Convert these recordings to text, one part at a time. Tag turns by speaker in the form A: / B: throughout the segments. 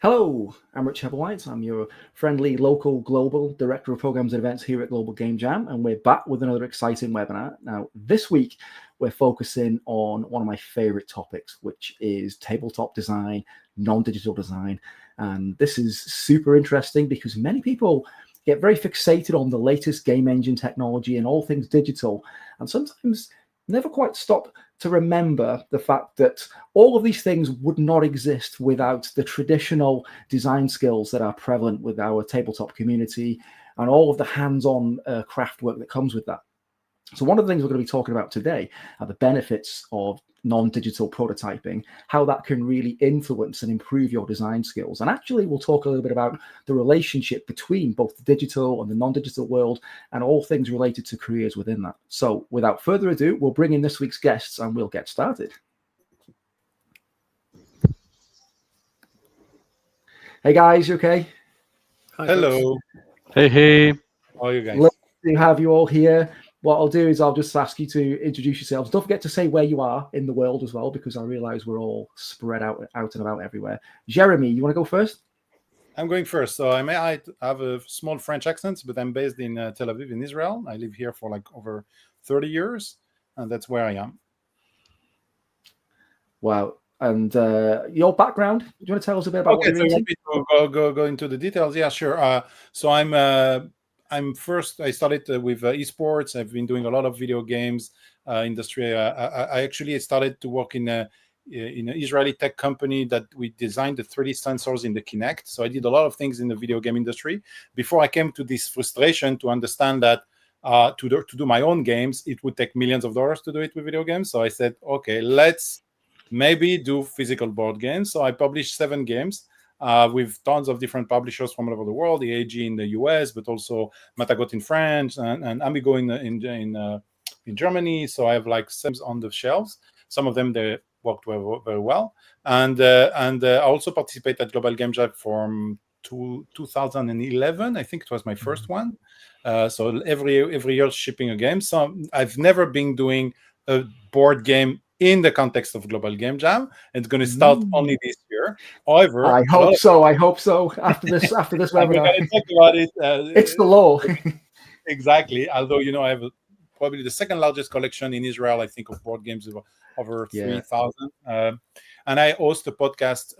A: Hello, I'm Rich Hebblewhite. I'm your friendly local global director of programs and events here at Global Game Jam, and we're back with another exciting webinar. Now, this week, we're focusing on one of my favorite topics, which is tabletop design, non-digital design. And this is super interesting because many people get very fixated on the latest game engine technology and all things digital, and sometimes never quite stop to remember the fact that all of these things would not exist without the traditional design skills that are prevalent with our tabletop community and all of the hands-on craft work that comes with that. So one of the things we're going to be talking about today are the benefits of non-digital prototyping, how that can really influence and improve your design skills. And actually, we'll talk a little bit about the relationship between both the digital and the non-digital world and all things related to careers within that. So without further ado, we'll bring in this week's guests and we'll get started. Hey guys, you okay?
B: Hi,
C: hello.
B: Folks.
D: Hey.
C: How are you guys?
A: Lovely to have you all here. What I'll do is I'll just ask you to introduce yourselves. Don't forget to say where you are in the world as well, because I realize we're all spread out and about everywhere. Jeremie, you want to go first?
C: I'm going first. So I have a small French accent, but I'm based in Tel Aviv in Israel. I live here for like over 30 years, and that's where I am.
A: Wow. And your background, do you want to tell us a bit about what you're
C: so
A: into?
C: you want me to go into the details? Yeah, sure. So I'm first. I started with esports. I've been doing a lot of video games industry. I actually started to work in an Israeli tech company that we designed the 3D sensors in the Kinect. So I did a lot of things in the video game industry before I came to this frustration to understand that to do my own games, it would take millions of dollars to do it with video games. So I said, okay, let's maybe do physical board games. So I published 7 games. With tons of different publishers from all over the world, the AG in the US, but also Matagot in France and Amigo in Germany. So I have like 7 on the shelves. Some of them they worked very well. And I also participate at Global Game Jam from 2011. I think it was my first one. So every year shipping a game. So I've never been doing a board game in the context of Global Game Jam. It's going to start only this year. However,
A: I hope so. After this webinar,
C: we're going to talk about it.
A: It's the law.
C: Exactly. Although I have probably the second largest collection in Israel, I think, of board games, over 3,000. And I host a podcast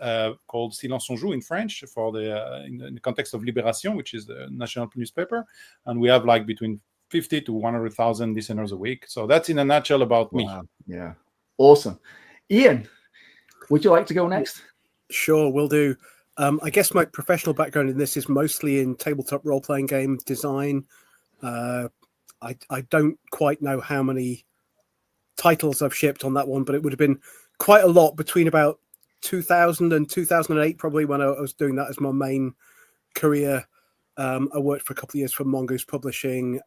C: called Silence on Joue in French for in the context of Libération, which is the national newspaper, and we have like between 50 to 100,000 listeners a week. So that's in a nutshell about me.
A: Yeah. Awesome. Ian, would you like to go next?
B: Sure, will do. I guess my professional background in this is mostly in tabletop role-playing game design. I don't quite know how many titles I've shipped on that one, but it would have been quite a lot between about 2000 and 2008, probably, when I was doing that as my main career. I worked for a couple of years for Mongoose Publishing,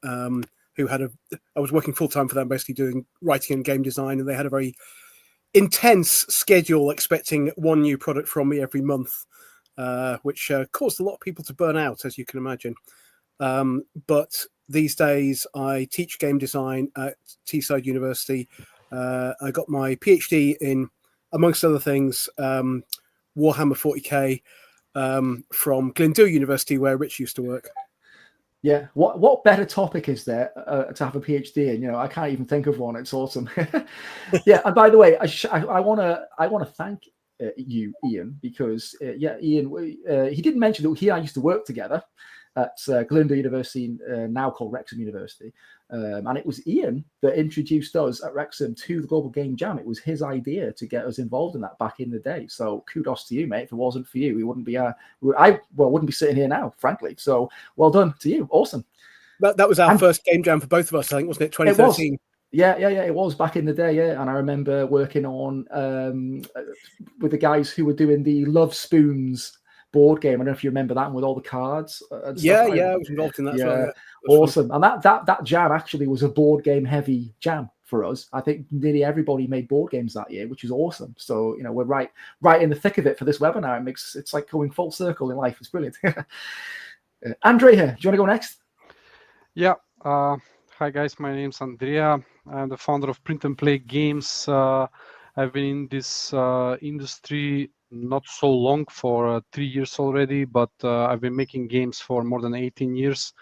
B: I was working full-time for them, basically doing writing and game design, and they had a very intense schedule expecting one new product from me every month, which caused a lot of people to burn out, as you can imagine. But these days I teach game design at Teeside University. I got my PhD in, amongst other things, Warhammer 40k from Glyndŵr University, where Rich used to work.
A: Yeah, what better topic is there to have a PhD in? I can't even think of one. It's awesome. Yeah, and by the way, I want to thank you, Ian, because Ian, he didn't mention that he and I used to work together at Glyndŵr University, now called Wrexham University, and it was Ian that introduced us at Wrexham to the Global Game Jam. It was his idea to get us involved in that back in the day. So kudos to you, mate. If it wasn't for you, we wouldn't be wouldn't be sitting here now, frankly. So well done to you. Awesome.
B: That was our first Game Jam for both of us, I think, wasn't it? 2013.
A: Yeah, it was back in the day, yeah. And I remember working on with the guys who were doing the Love Spoons board game. I don't know if you remember that one with all the cards. And stuff.
B: I was involved in that.
A: Yeah,
B: as well, yeah.
A: Awesome. Fun. And that jam actually was a board game heavy jam for us. I think nearly everybody made board games that year, which is awesome. So we're right in the thick of it for this webinar. It's like going full circle in life. It's brilliant. Andreja, do you want to go next?
D: Yeah. Hi guys, my name's Andreja. I'm the founder of Print and Play Games. I've been in this industry not so long, for 3 years already, but I've been making games for more than 18 years,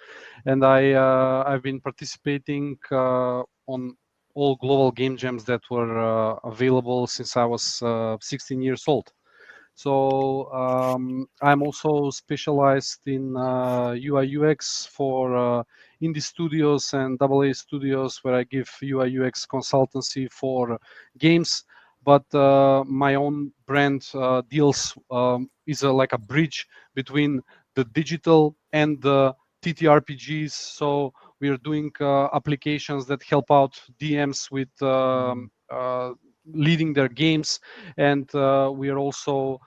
D: and I've been participating on all global game jams that were available since I was 16 years old. So I'm also specialized in UI UX for indie studios and AA studios, where I give UI UX consultancy for games. But my own brand deals is like a bridge between the digital and the TTRPGs. So we are doing applications that help out DMs with leading their games, and we are also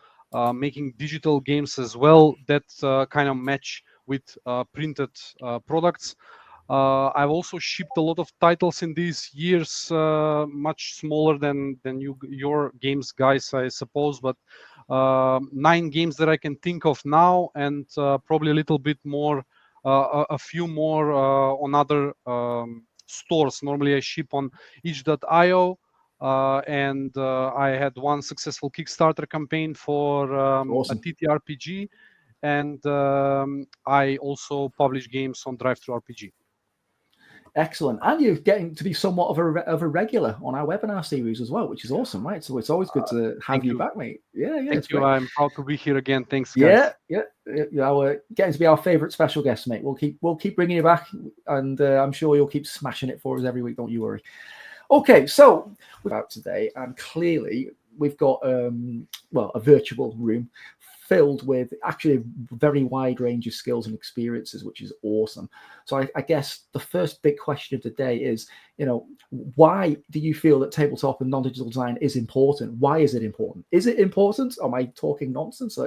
D: making digital games as well that kind of match with printed products. I've also shipped a lot of titles in these years, much smaller than your games, guys, I suppose, but 9 games that I can think of now, and probably a little bit more, a few more on other stores. Normally I ship on itch.io. And I had one successful Kickstarter campaign for a TTRPG, and I also publish games on Drive-Thru RPG.
A: Excellent. And you're getting to be somewhat of a regular on our webinar series as well, which is awesome, right? So it's always good to have you back, mate. Yeah,
D: Thank you. Great. I'm proud to be here again. Thanks, guys.
A: Yeah. Getting to be our favorite special guest, mate. We'll keep bringing you back, and I'm sure you'll keep smashing it for us every week. Don't you worry. Okay, so we're out today, and clearly we've got a virtual room filled with actually a very wide range of skills and experiences, which is awesome. So I guess the first big question of the day is, why do you feel that tabletop and non-digital design is important? Why is it important? Is it important? Am I talking nonsense?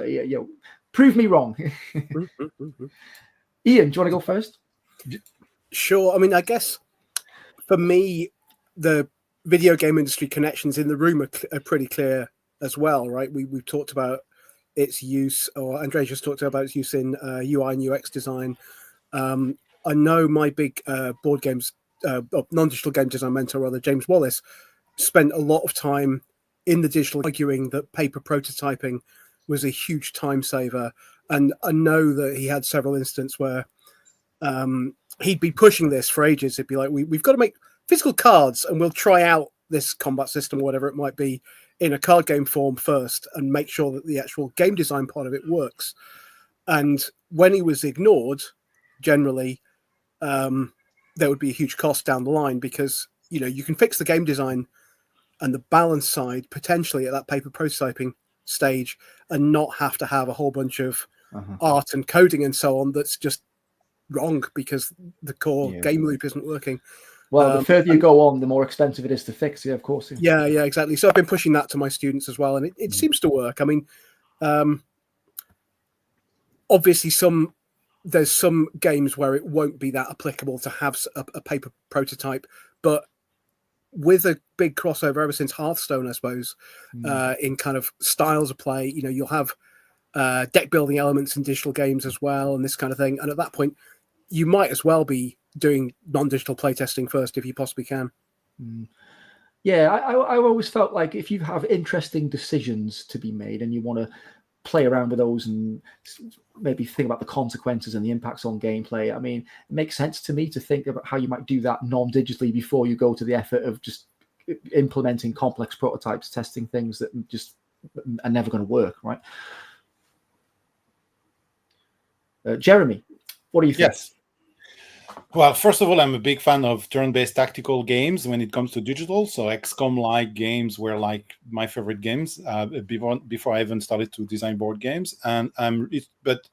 A: Prove me wrong. Ian, do you want to go first?
B: Sure. I mean, I guess for me, the video game industry connections in the room are pretty clear as well, right? We've talked about its use, or Andreja just talked about its use in UI and UX design. I know my big board games, non-digital game design mentor, rather, James Wallace, spent a lot of time in the digital, arguing that paper prototyping was a huge time saver. And I know that he had several instances where he'd be pushing this for ages. It'd be like, we've got to make physical cards, and we'll try out this combat system or whatever it might be in a card game form first and make sure that the actual game design part of it works. And when he was ignored, generally, there would be a huge cost down the line, because, you can fix the game design and the balance side potentially at that paper prototyping stage and not have to have a whole bunch of art and coding and so on that's just wrong because the core game loop isn't working.
A: Well, the further you go on, the more expensive it is to fix. Yeah, of course.
B: Yeah, exactly. So I've been pushing that to my students as well, and it seems to work. I mean, obviously, there's some games where it won't be that applicable to have a paper prototype, but with a big crossover ever since Hearthstone, I suppose, in kind of styles of play, you'll have deck building elements in digital games as well, and this kind of thing. And at that point, you might as well be doing non-digital playtesting first if you possibly can.
A: Yeah, I always felt like if you have interesting decisions to be made and you want to play around with those and maybe think about the consequences and the impacts on gameplay, I mean, it makes sense to me to think about how you might do that non-digitally before you go to the effort of just implementing complex prototypes, testing things that just are never going to work, right? Jeremie, what do you think?
C: Yes. Well, first of all, I'm a big fan of turn-based tactical games when it comes to digital. So XCOM-like games were like my favorite games before I even started to design board games. But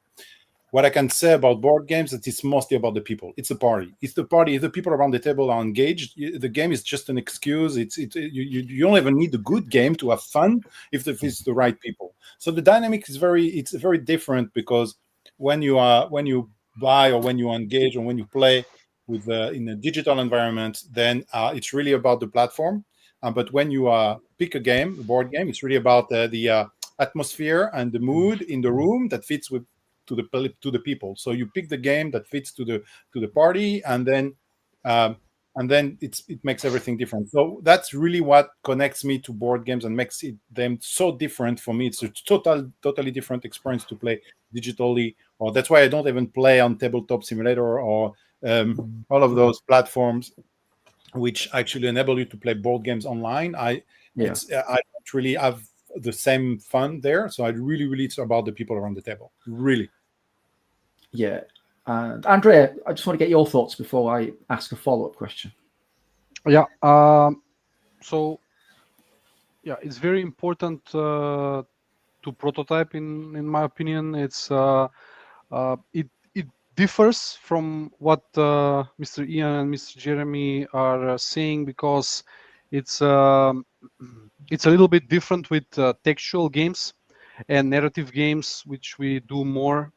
C: what I can say about board games is that it's mostly about the people. It's a party. It's the party. If the people around the table are engaged, the game is just an excuse. You don't even need a good game to have fun if it's the right people. So the dynamic is very different, because when you buy or when you engage or when you play with in a digital environment, then it's really about the platform. But when you pick a board game, it's really about the atmosphere and the mood in the room that fits to the people. So you pick the game that fits to the party, and then and then it makes everything different. So that's really what connects me to board games and makes them so different for me. It's a totally different experience to play digitally, or that's why I don't even play on Tabletop Simulator or all of those platforms which actually enable you to play board games online. I don't really have the same fun there. So I really it's about the people around the table. Really.
A: Yeah. And Andreja, I just want to get your thoughts before I ask a follow-up question.
D: Yeah. So, yeah, it's very important to prototype. In my opinion, it differs from what Mr. Ian and Mr. Jeremie are saying, because it's a little bit different with textual games and narrative games, which we do more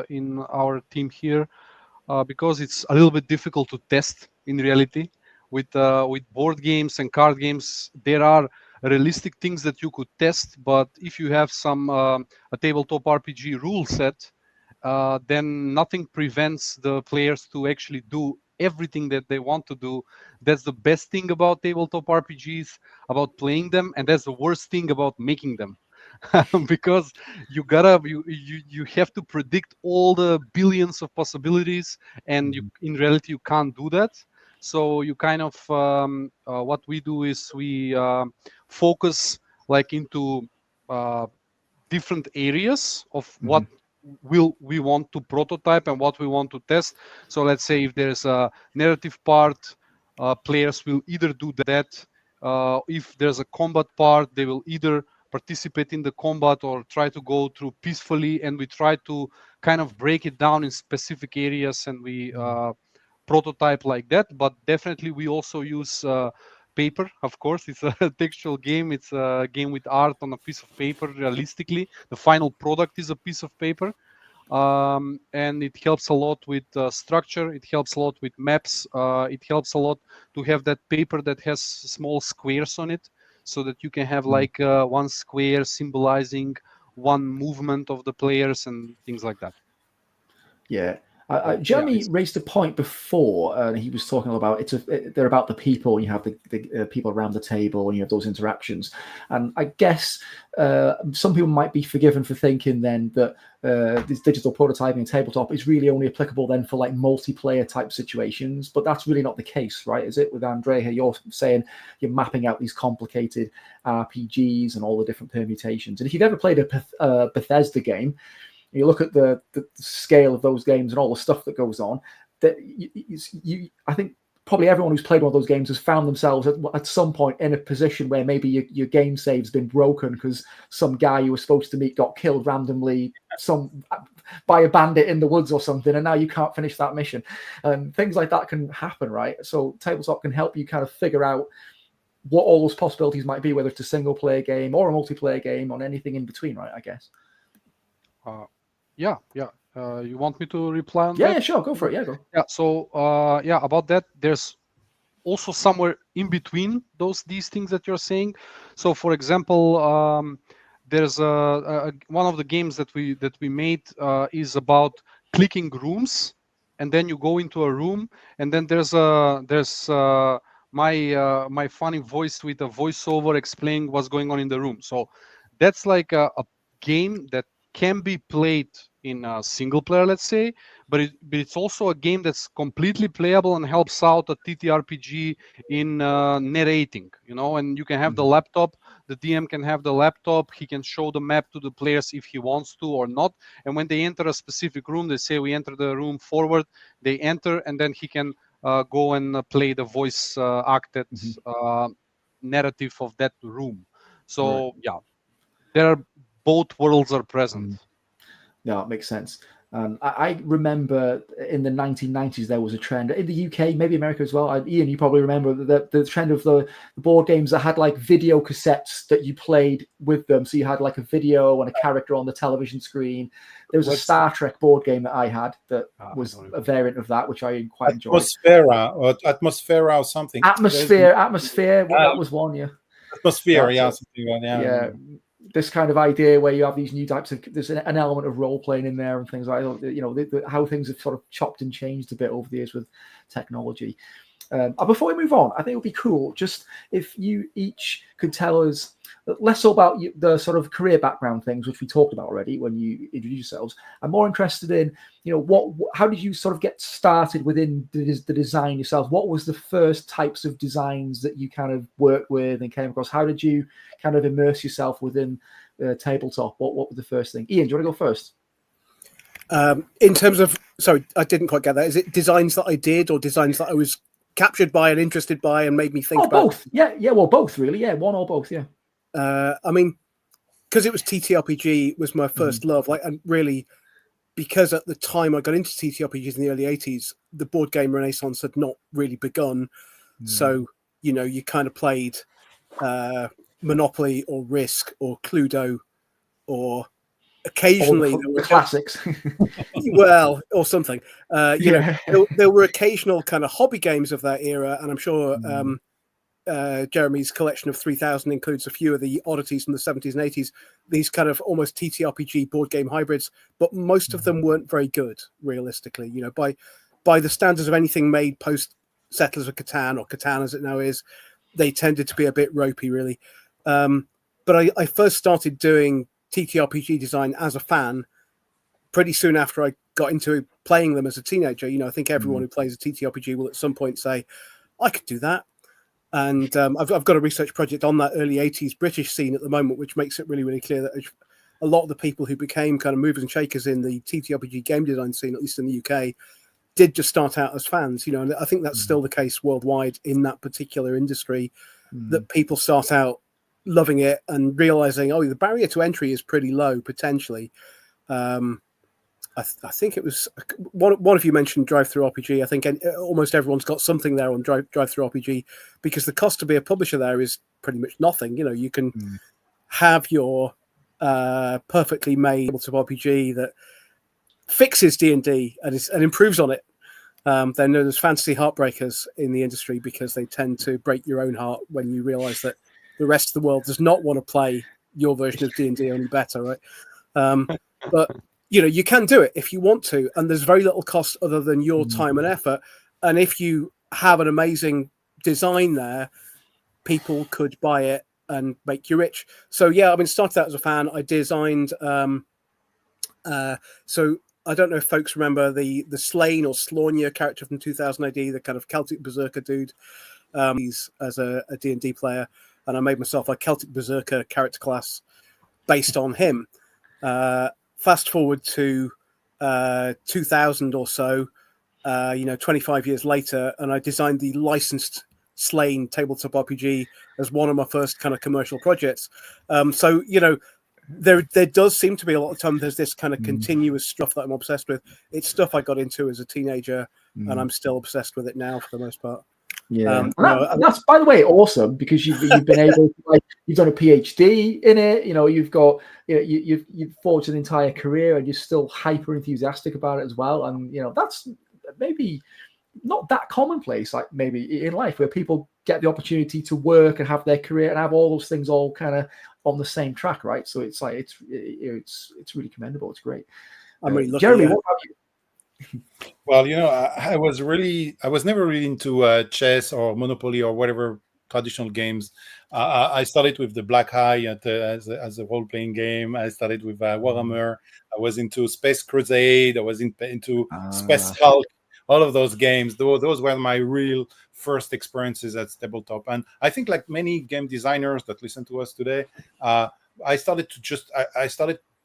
D: in our team here, because it's a little bit difficult to test in reality. With board games and card games, there are realistic things that you could test, but if you have a tabletop RPG rule set, then nothing prevents the players to actually do everything that they want to do. That's the best thing about tabletop RPGs, about playing them, and that's the worst thing about making them. Because you have to predict all the billions of possibilities, and in reality you can't do that. So you kind of what we do is we focus like into different areas of what we want to prototype and what we want to test. So let's say if there's a narrative part, players will either do that. If there's a combat part, they will either participate in the combat or try to go through peacefully, and we try to kind of break it down in specific areas, and we prototype like that. But definitely we also use paper. Of course, it's a textual game. It's a game with art on a piece of paper. Realistically, the final product is a piece of paper. And it helps a lot with structure. It helps a lot with maps. It helps a lot to have that paper that has small squares on it, so that you can have like one square symbolizing one movement of the players and things like that.
A: Yeah. Jeremie raised a point before, and he was talking about they're about the people. You have the people around the table, and you have those interactions. And I guess some people might be forgiven for thinking then that this digital prototyping and tabletop is really only applicable then for like multiplayer type situations. But that's really not the case, right? Is it? With Andreja, you're saying you're mapping out these complicated RPGs and all the different permutations. And if you've ever played a Bethesda game, you look at the scale of those games and all the stuff that goes on, that I think probably everyone who's played one of those games has found themselves at some point in a position where maybe your game save's been broken because some guy you were supposed to meet got killed randomly by a bandit in the woods or something, and now you can't finish that mission. And things like that can happen, right? So tabletop can help you kind of figure out what all those possibilities might be, whether it's a single player game or a multiplayer game or anything in between, right? I guess.
D: Yeah. You want me to reply on that?
A: Yeah, sure. Go for it. Yeah, go.
D: Yeah. So, about that, there's also somewhere in between these things that you're saying. So, for example, there's one of the games that we made is about clicking rooms, and then you go into a room, and then there's my funny voice with a voiceover explaining what's going on in the room. So that's like a game that can be played in a single player, let's say, but it's also a game that's completely playable and helps out a TTRPG in narrating, and you can have the laptop, the DM can have the laptop, he can show the map to the players if he wants to or not, and when they enter a specific room, they say we enter the room forward, they enter, and then he can go and play the voice acted narrative of that room. So yeah, there are both worlds are present.
A: No, it makes sense. I remember in the 1990s there was a trend in the UK, maybe America as well. Ian, you probably remember the trend of the board games that had like video cassettes that you played with them. So you had like a video and a character on the television screen. There was a Star Trek board game that I had that was a variant of that, which I quite enjoyed.
C: Atmosphera or something.
A: Atmosphere. That was one, yeah.
C: Atmosphere, yeah.
A: This kind of idea where you have these new types of, there's an element of role playing in there and things like that, how things have sort of chopped and changed a bit over the years with technology. Before we move on, I think it would be cool just if you each could tell us less so about the sort of career background things, which we talked about already when you introduced yourselves. I'm more interested in, how did you sort of get started within the design yourself? What was the first types of designs that you kind of worked with and came across? How did you kind of immerse yourself within tabletop? What was the first thing? Ian, do you want to go first?
B: In terms of, sorry, I didn't quite get that. Is it designs that I did or designs that I was captured by and interested by and made me think about?
A: Both. Yeah, well, both really. Yeah, one or both. Yeah.
B: I mean, because it was TTRPG was my first love, and really, because at the time I got into TTRPGs in the early 80s, the board game renaissance had not really begun. So, you kind of played Monopoly or Risk or Cluedo, or occasionally
A: there were classics.
B: Well, or something. There were occasional kind of hobby games of that era, and I'm sure Jeremie's collection of 3000 includes a few of the oddities from the 70s and 80s, these kind of almost TTRPG board game hybrids, but most of them weren't very good, realistically. By the standards of anything made post Settlers of Catan, or Catan as it now is, they tended to be a bit ropey, really. But I first started doing TTRPG design as a fan pretty soon after I got into playing them as a teenager. I think everyone who plays a TTRPG will at some point say, I could do that. And I've got a research project on that early 80s British scene at the moment, which makes it really, really clear that a lot of the people who became kind of movers and shakers in the TTRPG game design scene, at least in the UK, did just start out as fans. And I think that's still the case worldwide in that particular industry, that people start out loving it and realizing, the barrier to entry is pretty low, potentially. I think it was one of you mentioned drive-through RPG. I think almost everyone's got something there on drive-through RPG, because the cost to be a publisher there is pretty much nothing. You can have your perfectly made RPG that fixes D&D and improves on it. Then there's fantasy heartbreakers in the industry, because they tend to break your own heart when you realize that the rest of the world does not want to play your version of D&D, only better, right? But you can do it if you want to, and there's very little cost other than your time and effort. And if you have an amazing design there, people could buy it and make you rich. So started out as a fan. I designed. So I don't know if folks remember the Slain or Slaunia character from 2000 AD, the kind of Celtic berserker dude. He's as a D&D player, and I made myself a Celtic berserker character class based on him. Fast forward to 2000 or so, 25 years later, and I designed the licensed Slain tabletop RPG as one of my first kind of commercial projects. There does seem to be a lot of time there's this kind of continuous stuff that I'm obsessed with. It's stuff I got into as a teenager, and I'm still obsessed with it now for the most part.
A: Yeah, and that's, by the way, awesome, because you've been able to, you've done a PhD in it. You've got you've forged an entire career, and you're still hyper enthusiastic about it as well. And that's maybe not that commonplace, like maybe in life, where people get the opportunity to work and have their career and have all those things all kind of on the same track, right? So it's really commendable. It's great.
B: I'm really lucky.
A: Jeremie, what about you?
C: Well, I was never really into chess or Monopoly or whatever traditional games. I started with the Black Eye as a role-playing game. I started with Warhammer. I was into Space Crusade. I was into Space Hulk. All of those games, those were my real first experiences at Tabletop. And I think, like many game designers that listen to us today, I started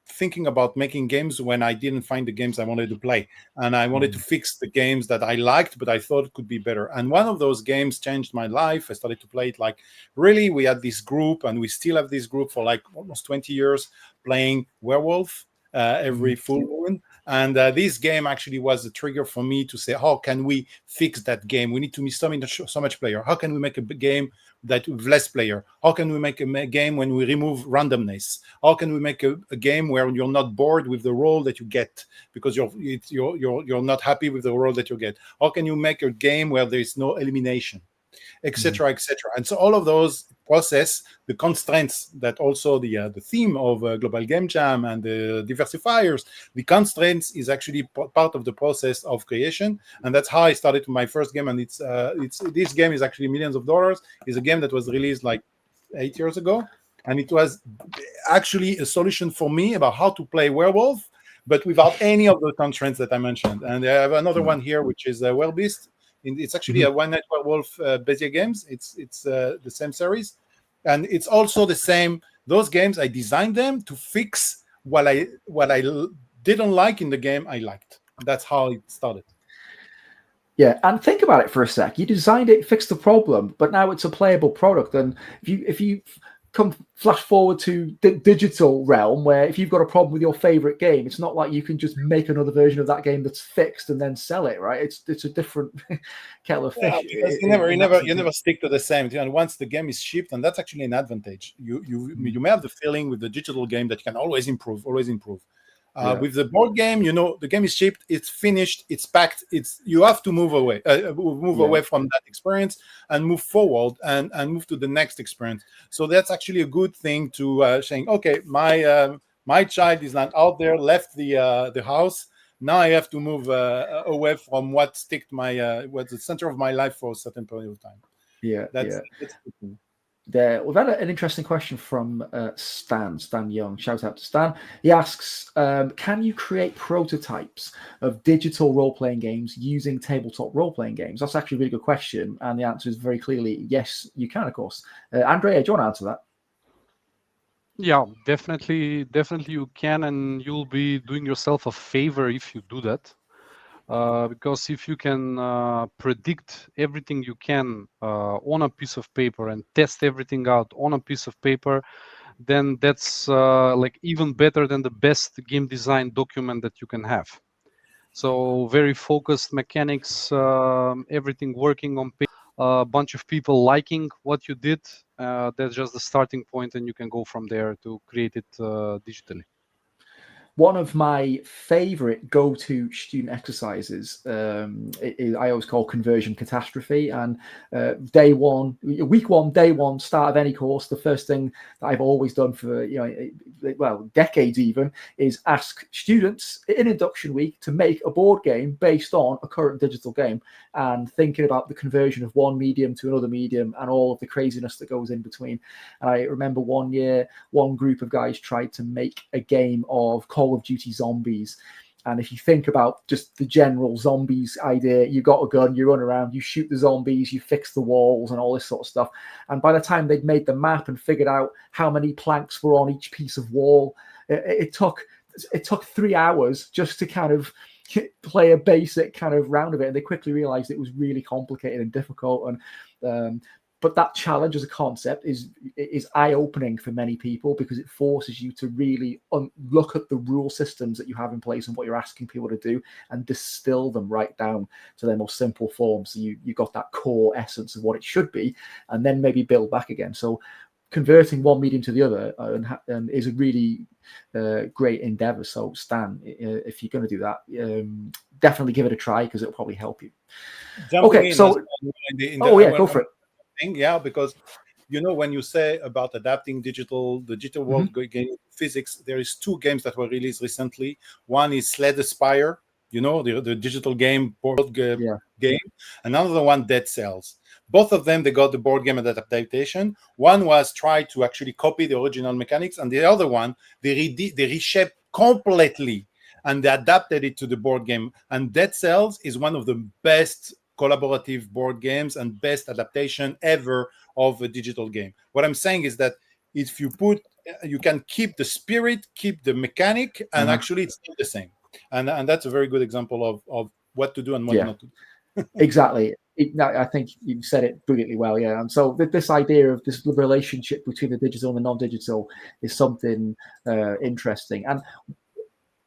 C: thinking about making games when I didn't find the games I wanted to play, and I wanted to fix the games that I liked but I thought could be better. And one of those games changed my life. I started to play it we had this group, and we still have this group for almost 20 years, playing Werewolf every full moon. And this game actually was a trigger for me to say, how can we fix that game? We need to miss so much player. How can we make a game that with less player? How can we make a game when we remove randomness? How can we make a game where you're not bored with the role that you get because you're not happy with the role that you get? How can you make a game where there is no elimination? etc., etc. And so all of those process, the constraints that also the theme of Global Game Jam and the diversifiers, the constraints is actually part of the process of creation, and that's how I started my first game. And it's this game is actually millions of dollars. It's a game that was released like 8 years ago, and it was actually a solution for me about how to play werewolf, but without any of the constraints that I mentioned. And I have another one here, which is Well Beast. It's actually a One Night Werewolf Bezier games. It's the same series, and it's also the same. Those games I designed them to fix what I didn't like in the game I liked. That's how it started.
A: Yeah, and think about it for a sec. You designed it, fixed the problem, but now it's a playable product. And if you come flash forward to the digital realm, where if you've got a problem with your favorite game, it's not like you can just make another version of that game that's fixed and then sell it, right? It's a different kettle of fish.
C: Yeah, because you never stick to the same. And once the game is shipped, and that's actually an advantage. You may have the feeling with the digital game that you can always improve. With the board game, the game is shipped, it's finished, it's packed. You have to move away, away from that experience and move forward and move to the next experience. So that's actually a good thing to saying, okay, my child is not out there, left the house. Now I have to move away from what what's the center of my life for a certain period of time. That's good thing.
A: We've had an interesting question from Stan Young. Shout out to Stan. He asks, can you create prototypes of digital role-playing games using tabletop role-playing games? That's actually a really good question, and the answer is very clearly yes, you can, of course. Andreja, do you want to answer that?
D: Yeah, definitely you can, and you'll be doing yourself a favor if you do that. Because if you can predict everything you can on a piece of paper and test everything out on a piece of paper, then that's like even better than the best game design document that you can have. So very focused mechanics, everything working on paper, a bunch of people liking what you did. That's just the starting point, and you can go from there to create it digitally.
A: One of my favorite go-to student exercises, I always call conversion catastrophe. And week one, day one, start of any course, the first thing that I've always done for decades even, is ask students in induction week to make a board game based on a current digital game, and thinking about the conversion of one medium to another medium and all of the craziness that goes in between. And I remember one year, one group of guys tried to make a game of Call of Duty Zombies. And if you think about just the general zombies idea, you got a gun, you run around, you shoot the zombies, you fix the walls and all this sort of stuff. And by the time they'd made the map and figured out how many planks were on each piece of wall, it took 3 hours just to kind of play a basic kind of round of it. And they quickly realized it was really complicated and difficult. And but that challenge as a concept is eye-opening for many people, because it forces you to really look at the rule systems that you have in place and what you're asking people to do, and distill them right down to their most simple form. So you got that core essence of what it should be, and then maybe build back again. So converting one medium to the other is a really great endeavor. So Stan, if you're going to do that, definitely give it a try, because it'll probably help you. Go for it.
C: Yeah, because when you say about adapting the digital world game physics, there is 2 games that were released recently. One is Slay the Spire, the digital game board game. Another one, Dead Cells. Both of them, they got the board game adaptation. One was tried to actually copy the original mechanics, and the other one they reshaped completely and they adapted it to the board game. And Dead Cells is one of the best collaborative board games and best adaptation ever of a digital game. What I'm saying is that if you can keep the spirit, keep the mechanic, and actually it's still the same. And that's a very good example of what to do and what not to do.
A: Exactly. I think you said it brilliantly well. Yeah. And so this idea of this relationship between the digital and the non-digital is something interesting. And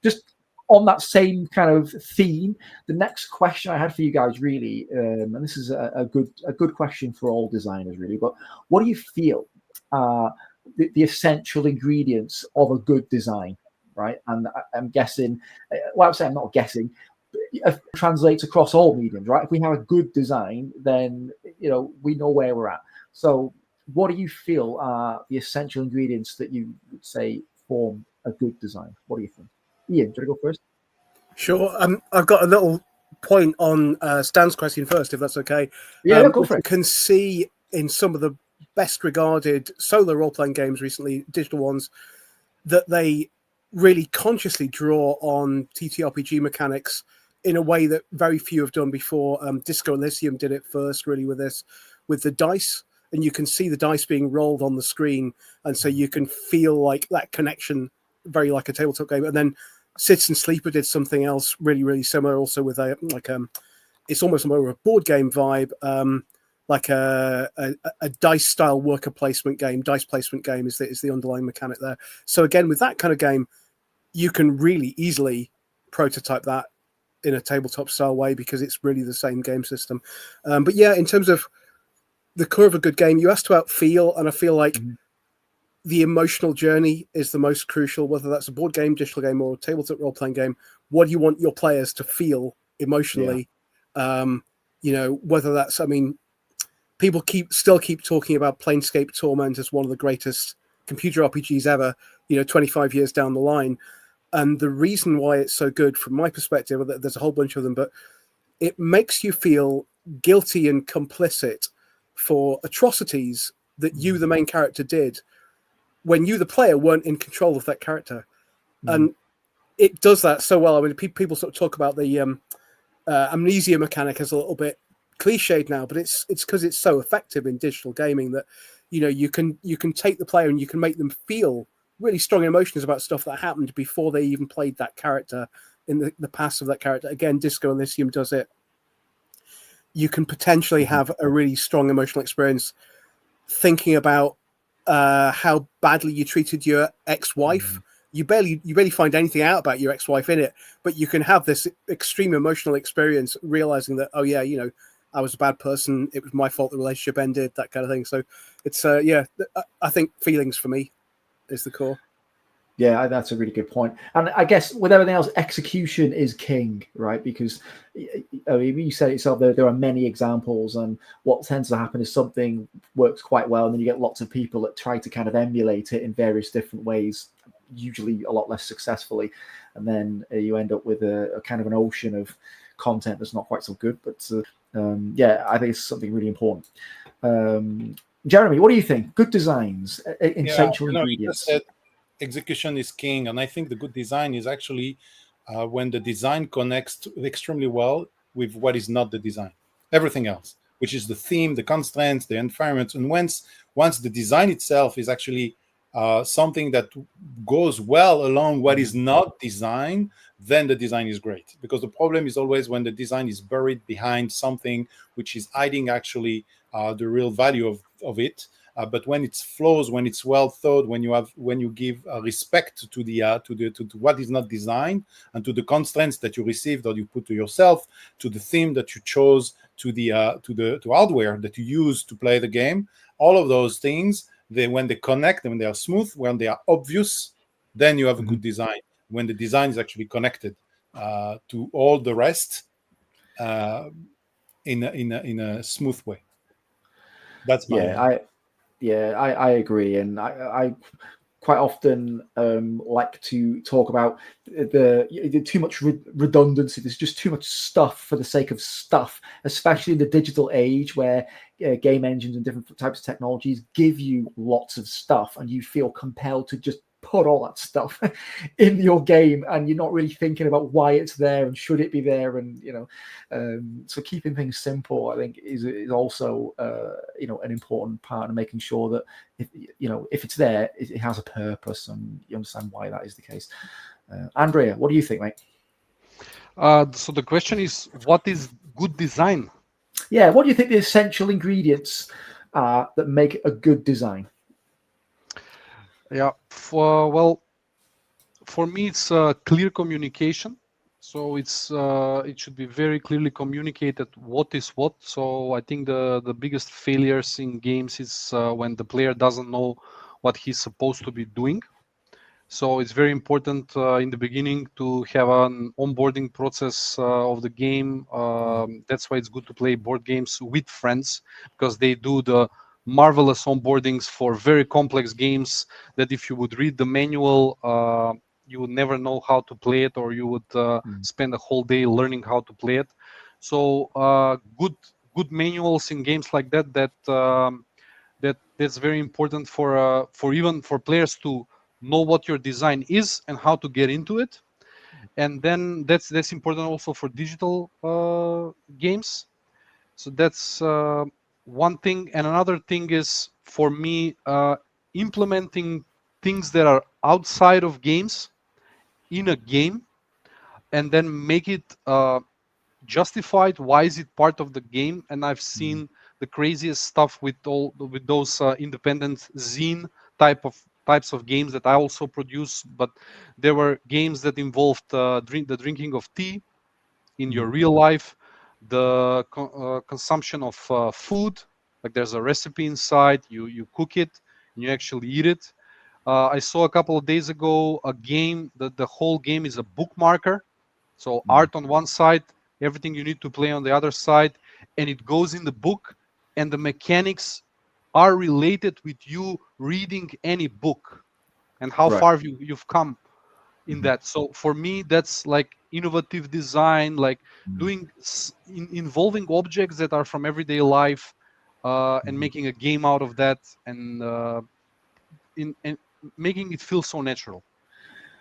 A: just on that same kind of theme, the next question I had for you guys, really, and this is a good question for all designers, really, but what do you feel are the essential ingredients of a good design, right? And I'm guessing, I'm not guessing, it translates across all mediums, right? If we have a good design, then we know where we're at. So what do you feel are the essential ingredients that you would say form a good design? What do you think? Ian, do you want to go first?
B: Sure. I've got a little point on Stan's question first, if that's okay.
A: Yeah, go for it.
B: You can see in some of the best regarded solo role-playing games recently, digital ones, that they really consciously draw on TTRPG mechanics in a way that very few have done before. Disco Elysium did it first, really, with the dice, and you can see the dice being rolled on the screen, and so you can feel like that connection, very like a tabletop game. And then Citizen Sleeper did something else really, really similar, also with it's almost more of a board game vibe, like a dice style worker placement game. Dice placement game is the underlying mechanic there. So again, with that kind of game, you can really easily prototype that in a tabletop style way because it's really the same game system. But yeah, in terms of the core of a good game, you asked about feel, and I feel like the emotional journey is the most crucial, whether that's a board game, digital game, or a tabletop role-playing game. What do you want your players to feel emotionally? Yeah. Whether that's, people still keep talking about Planescape Torment as one of the greatest computer RPGs ever, 25 years down the line. And the reason why it's so good, from my perspective, there's a whole bunch of them, but it makes you feel guilty and complicit for atrocities that you, the main character, did when you, the player, weren't in control of that character. And it does that so well. People sort of talk about the amnesia mechanic as a little bit cliched now, but it's because it's so effective in digital gaming that you can take the player and you can make them feel really strong emotions about stuff that happened before they even played that character in the past of that character. Again, Disco Elysium does it. You can potentially have a really strong emotional experience thinking about how badly you treated your ex-wife. You barely find anything out about your ex-wife in it, but you can have this extreme emotional experience realizing that, oh yeah, I was a bad person. It was my fault the relationship ended, that kind of thing. So it's, I think feelings for me is the core.
A: Yeah, that's a really good point. And I guess with everything else, execution is king, right? Because you said it yourself, there are many examples, and what tends to happen is something works quite well, and then you get lots of people that try to kind of emulate it in various different ways, usually a lot less successfully. And then you end up with a kind of an ocean of content that's not quite so good. But I think it's something really important. Jeremie, what do you think? Good designs, essential ingredients.
C: Execution is king, and I think the good design is actually when the design connects extremely well with what is not the design, everything else, which is the theme, the constraints, the environment. And once the design itself is actually something that goes well along what is not design, then the design is great. Because the problem is always when the design is buried behind something which is hiding actually the real value of it. But when it flows, when it's well thought, when you give respect to what is not designed, and to the constraints that you received or you put to yourself, to the theme that you chose, to hardware that you use to play the game, all of those things, when they connect, when they are smooth, when they are obvious, then you have a good design. When the design is actually connected to all the rest in a smooth way. That's my
A: I agree, and I quite often like to talk about the too much redundancy. There's just too much stuff for the sake of stuff, especially in the digital age where game engines and different types of technologies give you lots of stuff, and you feel compelled to just put all that stuff in your game, and you're not really thinking about why it's there and should it be there, and so keeping things simple, I think, is also an important part of making sure that if it's there, it has a purpose, and you understand why that is the case. Andreja, what do you think, mate?
D: So the question is, what is good design?
A: Yeah, what do you think the essential ingredients are that make a good design?
D: Yeah, for me, it's clear communication. So it should be very clearly communicated what is what. So I think the biggest failures in games is when the player doesn't know what he's supposed to be doing. So it's very important in the beginning to have an onboarding process of the game That's why it's good to play board games with friends, because they do the marvelous onboardings for very complex games that if you would read the manual, you would never know how to play it, or you would spend a whole day learning how to play it. So good manuals in games like that's very important for even for players to know what your design is and how to get into it. And then that's important also for digital games. So that's one thing. And another thing is, for me, implementing things that are outside of games in a game, and then make it justified. Why is it part of the game? And I've seen the craziest stuff with those independent zine types of games that I also produce. But there were games that involved the drinking of tea in your real life, the consumption of food. Like there's a recipe inside, you cook it and you actually eat it. I saw a couple of days ago a game that the whole game is a bookmarker. So art on one side, everything you need to play on the other side, and it goes in the book, and the mechanics are related with you reading any book and how far you've come in that. So for me, that's like innovative design, like doing involving objects that are from everyday life, and making a game out of that, and and making it feel so natural.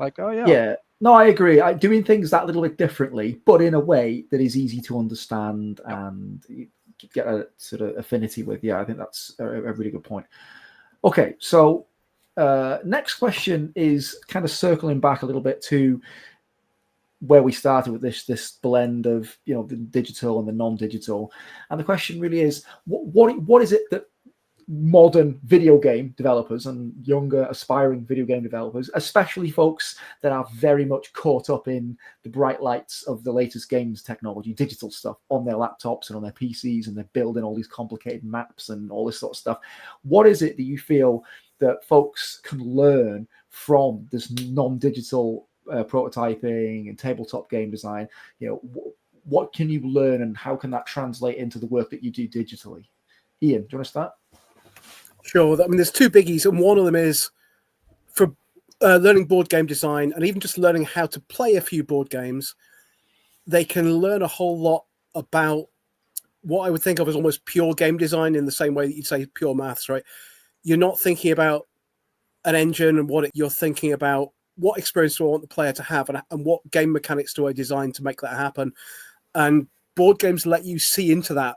D: Like, oh
A: yeah. No, I agree. Doing things that little bit differently, but in a way that is easy to understand and you get a sort of affinity with. Yeah, I think that's a really good point. Okay, so next question is kind of circling back a little bit to where we started with this blend of, you know, the digital and the non-digital, and the question really is, what is it that modern video game developers and younger aspiring video game developers, especially folks that are very much caught up in the bright lights of the latest games technology, digital stuff on their laptops and on their PCs, and they're building all these complicated maps and all this sort of stuff. What is it that you feel that folks can learn from this non-digital prototyping and tabletop game design? You know, what can you learn, and how can that translate into the work that you do digitally? Ian, do you want to start?
B: Sure. I mean, there's two biggies, and one of them is for learning board game design, and even just learning how to play a few board games. They can learn a whole lot about what I would think of as almost pure game design, in the same way that you'd say pure maths, right? You're not thinking about an engine and you're thinking about what experience do I want the player to have, and what game mechanics do I design to make that happen. And board games let you see into that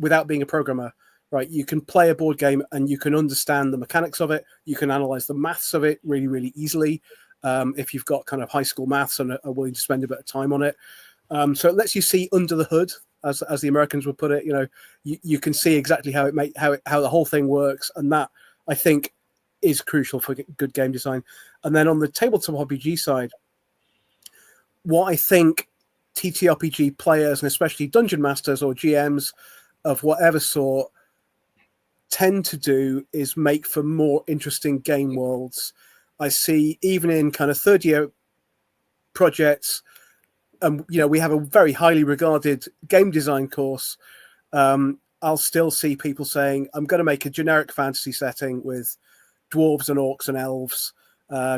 B: without being a programmer. Right, you can play a board game and you can understand the mechanics of it. You can analyze the maths of it really, really easily if you've got kind of high school maths and are willing to spend a bit of time on it. So it lets you see under the hood, as the Americans would put it. You know, you can see exactly how the whole thing works, and that, I think, is crucial for good game design. And then on the tabletop RPG side, what I think TTRPG players, and especially dungeon masters or GMs of whatever sort, tend to do is make for more interesting game worlds. I see, even in kind of third year projects, you know, we have a very highly regarded game design course. I'll still see people saying, I'm going to make a generic fantasy setting with dwarves and orcs and elves,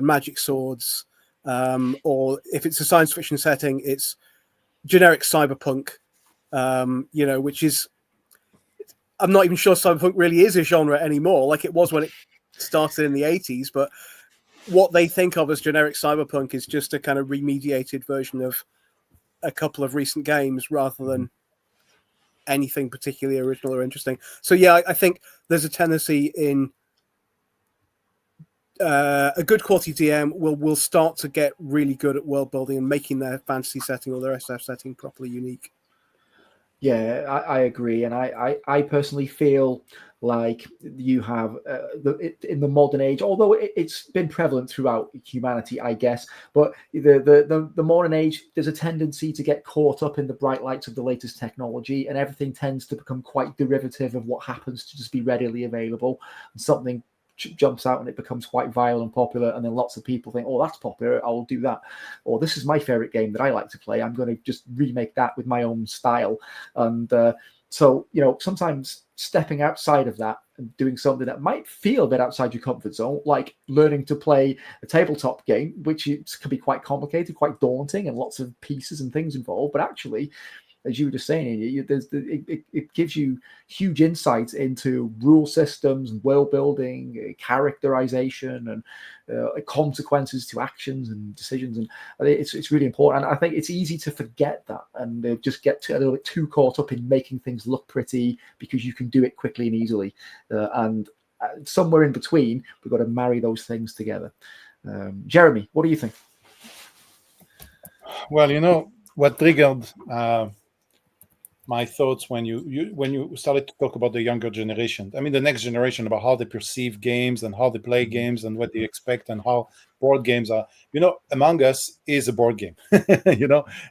B: magic swords, or if it's a science fiction setting, it's generic cyberpunk, you know, which is, I'm not even sure cyberpunk really is a genre anymore, like it was when it started in the 80s. But what they think of as generic cyberpunk is just a kind of remediated version of a couple of recent games, rather than anything particularly original or interesting. So yeah, I think there's a tendency in a good quality DM will start to get really good at world building and making their fantasy setting or their SF setting properly unique.
A: Yeah, I agree, and I personally feel like you have in the modern age, although it's been prevalent throughout humanity, I guess, but the modern age, there's a tendency to get caught up in the bright lights of the latest technology, and everything tends to become quite derivative of what happens to just be readily available. And something jumps out and it becomes quite viral and popular, and then lots of people think, oh, that's popular, I'll do that. Or this is my favorite game that I like to play, I'm going to just remake that with my own style. And so, sometimes stepping outside of that and doing something that might feel a bit outside your comfort zone, like learning to play a tabletop game, which can be quite complicated, quite daunting, and lots of pieces and things involved. But actually, as you were just saying, it gives you huge insights into rule systems, world building, characterization, and consequences to actions and decisions. And it's really important. And I think it's easy to forget that and just get a little bit too caught up in making things look pretty because you can do it quickly and easily. And somewhere in between, we've got to marry those things together. Jeremie, what do you think?
C: Well, what triggered my thoughts when you started to talk about the younger generation, I mean the next generation, about how they perceive games and how they play games and what they expect and how board games are. Among Us is a board game.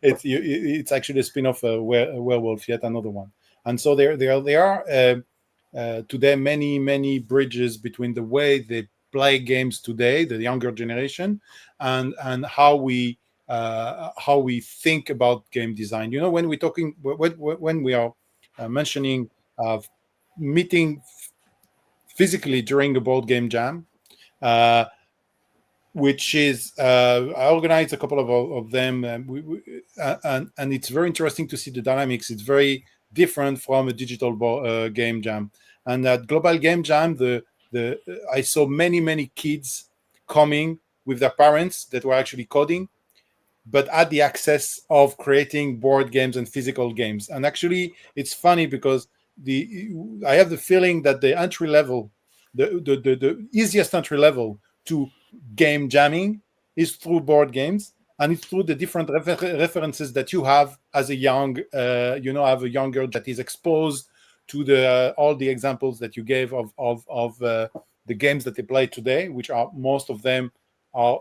C: It's actually a spin-off of Werewolf, yet another one. And so there are today many bridges between the way they play games today, the younger generation, and how we think about game design. When we're talking, when we are mentioning meeting physically during a board game jam, which is I organized a couple of them, and it's very interesting to see the dynamics. It's very different from a digital game jam. And at Global Game Jam, I saw many kids coming with their parents that were actually coding, but had the access of creating board games and physical games. And actually, it's funny because I have the feeling that the entry level, the easiest entry level to game jamming is through board games, and it's through the different references that you have as a young, have a younger that is exposed to all the examples that you gave of the games that they play today, which are most of them are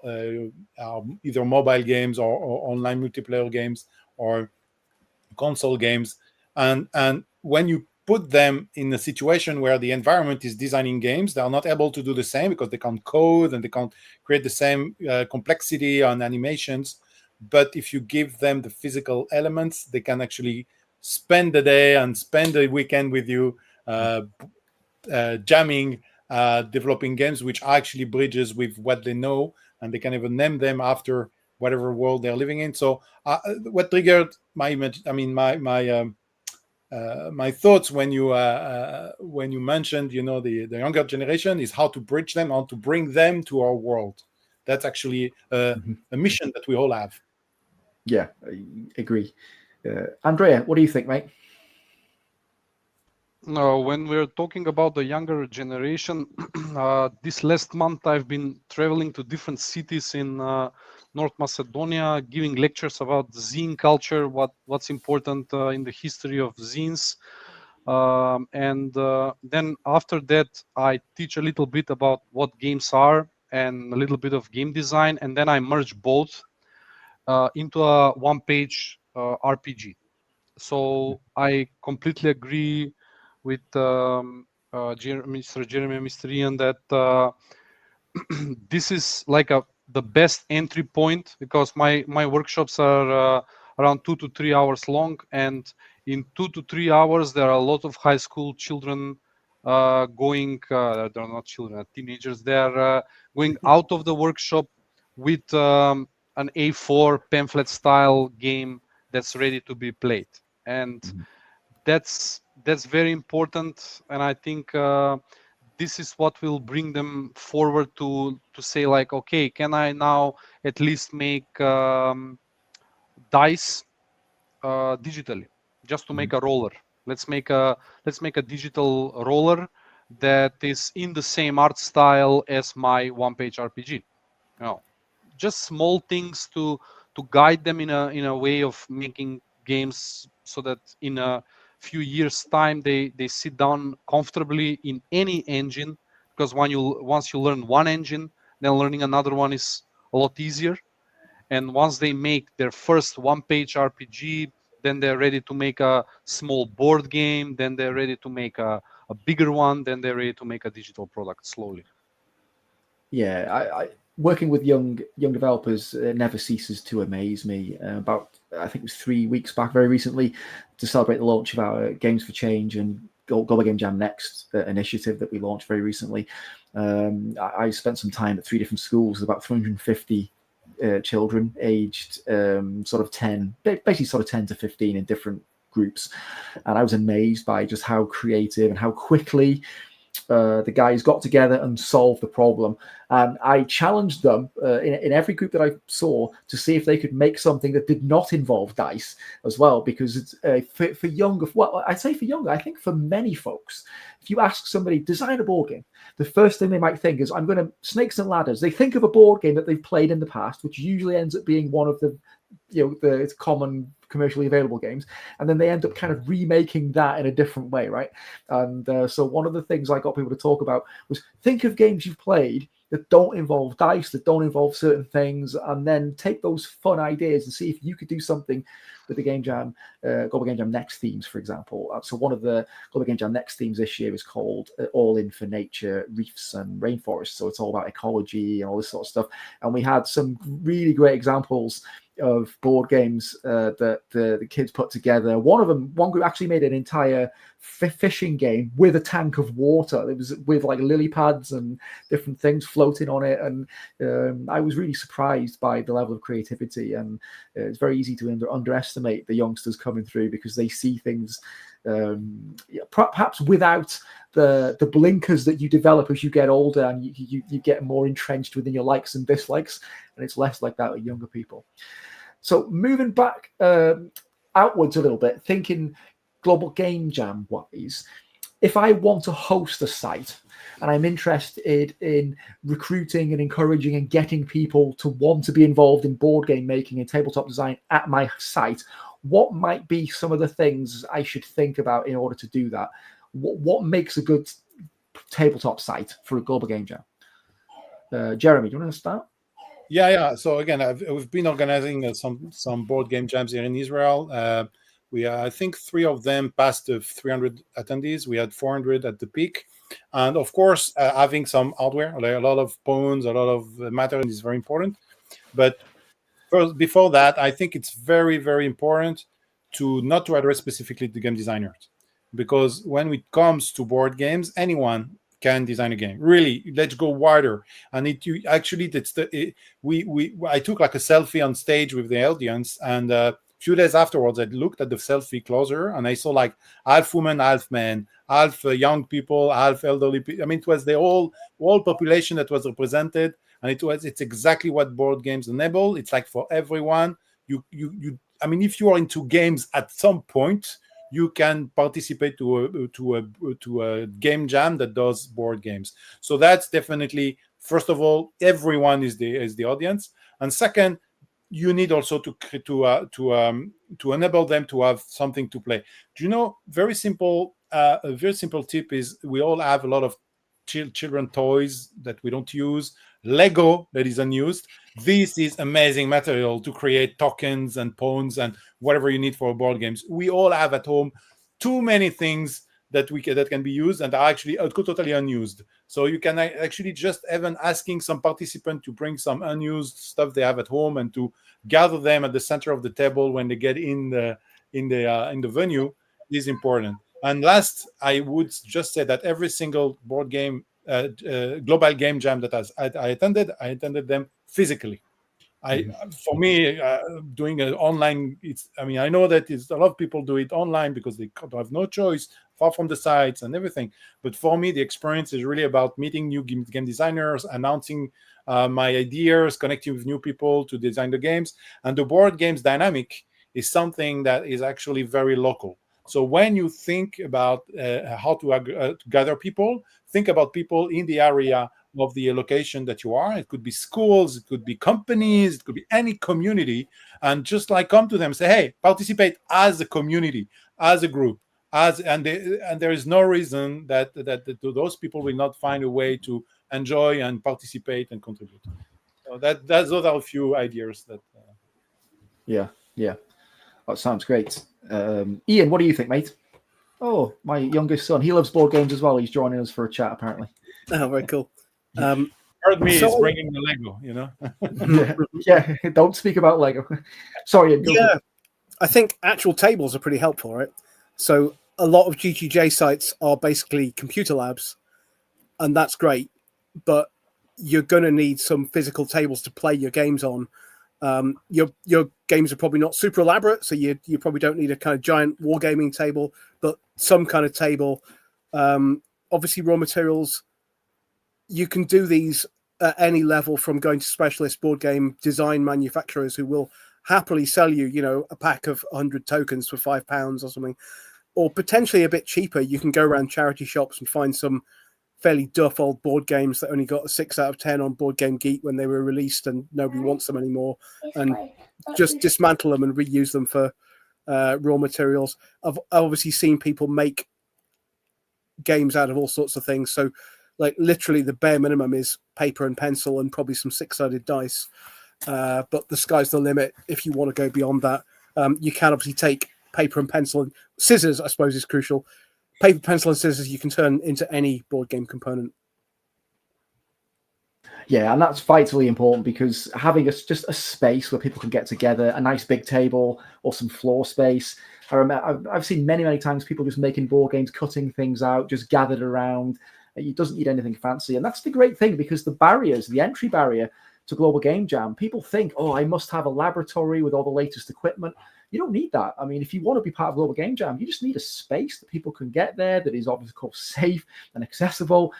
C: either mobile games or online multiplayer games or console games. And when you put them in a situation where the environment is designing games, they are not able to do the same because they can't code and they can't create the same complexity on animations. But if you give them the physical elements, they can actually spend the day and spend the weekend with you jamming, developing games which are actually bridges with what they know, and they can even name them after whatever world they're living in. So what triggered my image, my thoughts when you mentioned the younger generation is how to bridge them, how to bring them to our world. That's actually a mission that we all have.
A: Yeah, I agree. Andreja, what do you think, mate?
D: No, when we're talking about the younger generation, this last month I've been traveling to different cities in North Macedonia, giving lectures about zine culture, what's important in the history of zines. And then after that, I teach a little bit about what games are and a little bit of game design. And then I merge both into a one-page RPG. So I completely agree with Mr. Jeremie, Mr. Ian, that this is like the best entry point, because my workshops are around 2 to 3 hours long, and in 2 to 3 hours there are a lot of high school children going. They're not children, teenagers. They're going out of the workshop with an A4 pamphlet style game that's ready to be played, and that's very important. And I think this is what will bring them forward to say, like, okay, can I now at least make dice digitally, just to make a roller? Let's make a digital roller that is in the same art style as my one-page RPG. Just small things to guide them in a way of making games, so that in a few years time they sit down comfortably in any engine, because once you learn one engine, then learning another one is a lot easier. And once they make their first one-page RPG, then they're ready to make a small board game, then they're ready to make a bigger one, then they're ready to make a digital product slowly.
A: Yeah, I working with young developers never ceases to amaze me. I think it was 3 weeks back, very recently, to celebrate the launch of our Games for Change and Global Game Jam Next initiative that we launched very recently. I spent some time at 3 different schools, about 350 children aged sort of 10 to 15 in different groups, and I was amazed by just how creative and how quickly the guys got together and solved the problem. And I challenged them in every group that I saw to see if they could make something that did not involve dice as well, because it's for younger. Well, I'd say for younger. I think for many folks, if you ask somebody design a board game, the first thing they might think is I'm going to Snakes and Ladders. They think of a board game that they've played in the past, which usually ends up being one of the the common commercially available games, and then they end up kind of remaking that in a different way, right? And so one of the things I got people to talk about was think of games you've played that don't involve dice, that don't involve certain things, and then take those fun ideas and see if you could do something with the Game Jam, Global Game Jam Next themes, for example. So one of the Global Game Jam Next themes this year is called All In for Nature, Reefs and Rainforests. So it's all about ecology and all this sort of stuff. And we had some really great examples of board games that the kids put together. One group actually made an entire fishing game with a tank of water. It was with like lily pads and different things floating on it, and I was really surprised by the level of creativity. And it's very easy to underestimate the youngsters coming through because they see things perhaps without the blinkers that you develop as you get older, and you get more entrenched within your likes and dislikes, and it's less like that with younger people. So moving back outwards a little bit, thinking Global Game Jam wise, if I want to host a site and I'm interested in recruiting and encouraging and getting people to want to be involved in board game making and tabletop design at my site, what might be some of the things I should think about in order to do that? What makes a good tabletop site for a Global Game Jam? Jeremie, do you want to start?
C: Yeah. So again, we've been organizing some board game jams here in Israel. I think 3 of them passed the 300 attendees. We had 400 at the peak, and of course, having some hardware, like a lot of pawns, a lot of material is very important. But first, before that, I think it's very, very important not to address specifically the game designers, because when it comes to board games, anyone can design a game. Really, let's go wider. And I took like a selfie on stage with the audience, and a few days afterwards, I looked at the selfie closer, and I saw like half women, half men, half young people, half elderly people. I mean, it was the whole population that was represented, and it's exactly what board games enable. It's like for everyone. I mean, if you are into games at some point, you can participate to a game jam that does board games. So that's definitely, first of all, everyone is the audience, and second, you need also to enable them to have something to play. Do you know? A very simple tip is we all have a lot of children toys that we don't use, Lego that is unused. This is amazing material to create tokens and pawns and whatever you need for board games. We all have at home too many things that can be used and are actually totally unused. So you can actually just even asking some participant to bring some unused stuff they have at home and to gather them at the center of the table when they get in the venue is important. And last, I would just say that every single board game, global game jam that I attended them physically. For me, doing an online, I know that a lot of people do it online because they have no choice, far from the sites and everything. But for me, the experience is really about meeting new game designers, announcing my ideas, connecting with new people to design the games. And the board games dynamic is something that is actually very local. So when you think about how to gather people, think about people in the area of the location that you are. It could be schools, it could be companies, it could be any community, and just like come to them and say, hey, participate as a community, as a group, and there is no reason that those people will not find a way to enjoy and participate and contribute. So those are a few ideas that.
A: Yeah. That sounds great. Ian, what do you think, mate? Oh, my youngest son, he loves board games as well. He's joining us for a chat, apparently.
B: Oh, very cool.
C: heard me.
B: So-
C: He's bringing the Lego. You know.
A: Yeah, don't speak about Lego. Sorry.
B: Yeah, I think actual tables are pretty helpful, right? So a lot of GGJ sites are basically computer labs, and that's great, but you're going to need some physical tables to play your games on. Your games are probably not super elaborate, so you probably don't need a kind of giant wargaming table, but some kind of table. Obviously, raw materials, you can do these at any level, from going to specialist board game design manufacturers who will happily sell you, a pack of 100 tokens for £5 or something, or potentially a bit cheaper. You can go around charity shops and find some fairly duff old board games that only got a 6 out of 10 on Board Game Geek when they were released, and nobody wants them anymore, and just dismantle them and reuse them for raw materials. I've obviously seen people make games out of all sorts of things. So, like, literally the bare minimum is paper and pencil and probably some 6-sided dice. But the sky's the limit if you want to go beyond that. You can obviously take paper and pencil, and scissors, I suppose, is crucial. Paper, pencil, and scissors you can turn into any board game component.
A: Yeah, and that's vitally important, because having just a space where people can get together, a nice big table or some floor space. I've seen many times people just making board games, cutting things out, just gathered around. It doesn't need anything fancy, and that's the great thing, because the entry barrier to Global Game Jam, people think, oh, I must have a laboratory with all the latest equipment. You don't need that. I mean, if you want to be part of Global Game Jam, you just need a space that people can get there, that is obviously, of course, safe and accessible.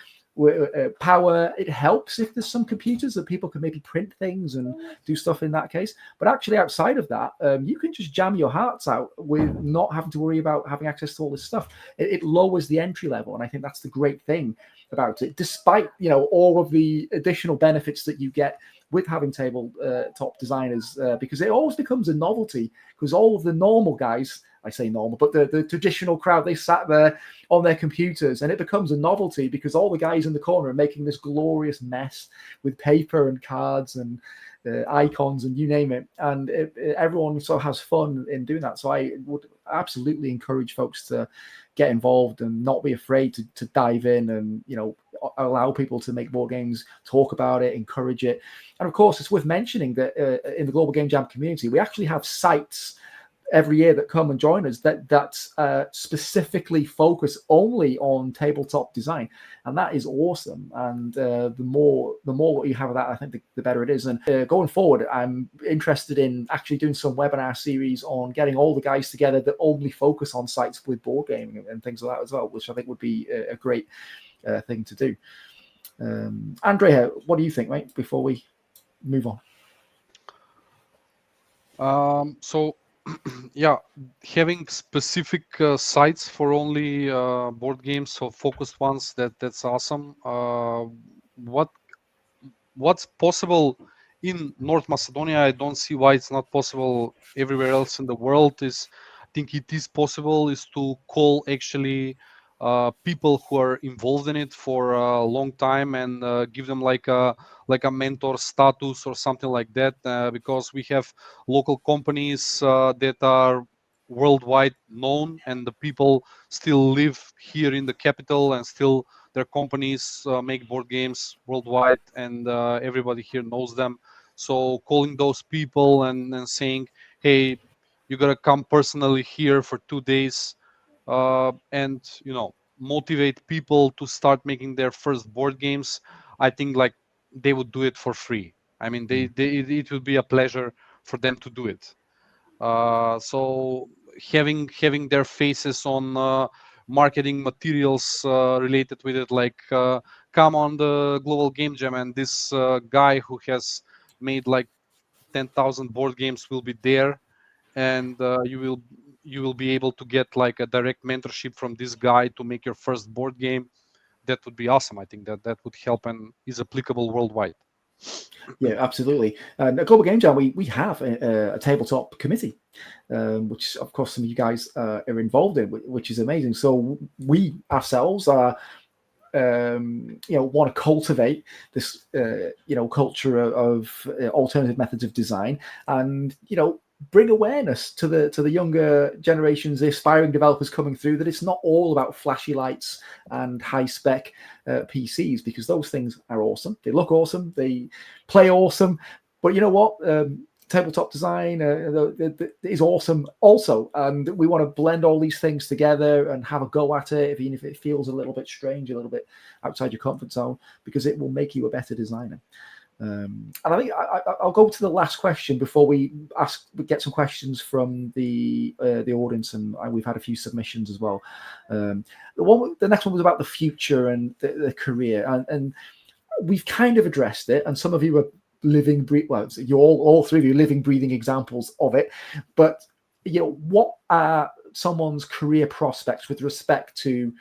A: Power, it helps if there's some computers that people can maybe print things and do stuff in that case. But actually, outside of that, you can just jam your hearts out with not having to worry about having access to all this stuff. It lowers the entry level, and I think that's the great thing about it, despite all of the additional benefits that you get with having tabletop designers, because it always becomes a novelty, because all of the normal guys, I say normal, but the traditional crowd, they sat there on their computers, and it becomes a novelty because all the guys in the corner are making this glorious mess with paper and cards and icons and you name it, and everyone sort of has fun in doing that. So I would absolutely encourage folks to get involved and not be afraid to dive in and allow people to make board games, talk about it, encourage it. And of course, it's worth mentioning that in the Global Game Jam community, we actually have sites every year that come and join us that specifically focus only on tabletop design, and that is awesome. And the more you have of that, I think the better it is. And going forward, I'm interested in actually doing some webinar series on getting all the guys together that only focus on sites with board gaming and things like that as well, which I think would be a great thing to do. Andreja, what do you think, mate, before we move on?
D: So yeah, having specific sites for only board games, so focused ones, that's awesome. What's possible in North Macedonia, I don't see why it's not possible everywhere else in the world. I think it is possible, is to call actually people who are involved in it for a long time and give them like a mentor status or something like that, because we have local companies that are worldwide known, and the people still live here in the capital, and still their companies make board games worldwide, and everybody here knows them. So calling those people and saying, hey, you gotta come personally here for 2 days, and motivate people to start making their first board games. I think like they would do it for free. I mean, it would be a pleasure for them to do it. So having their faces on marketing materials related with it, like come on the Global Game Jam, and this guy who has made like 10,000 board games will be there, and you will be able to get like a direct mentorship from this guy to make your first board game. That would be awesome. I think that would help and is applicable worldwide.
A: Yeah, absolutely. And at Global Game Jam, we have a tabletop committee, which of course some of you guys are involved in, which is amazing. So we ourselves are, want to cultivate this, culture of alternative methods of design, and bring awareness to the younger generations, the aspiring developers coming through, that it's not all about flashy lights and high spec PCs, because those things are awesome. They look awesome. They play awesome. But you know what? Tabletop design is awesome also, and we want to blend all these things together and have a go at it, even if it feels a little bit strange, a little bit outside your comfort zone, because it will make you a better designer. And I think I'll go to the last question before we get some questions from the audience, and we've had a few submissions as well. The next one was about the future and the career, and we've kind of addressed it, and some of you are you're all three of you living, breathing examples of it. But what are someone's career prospects with respect to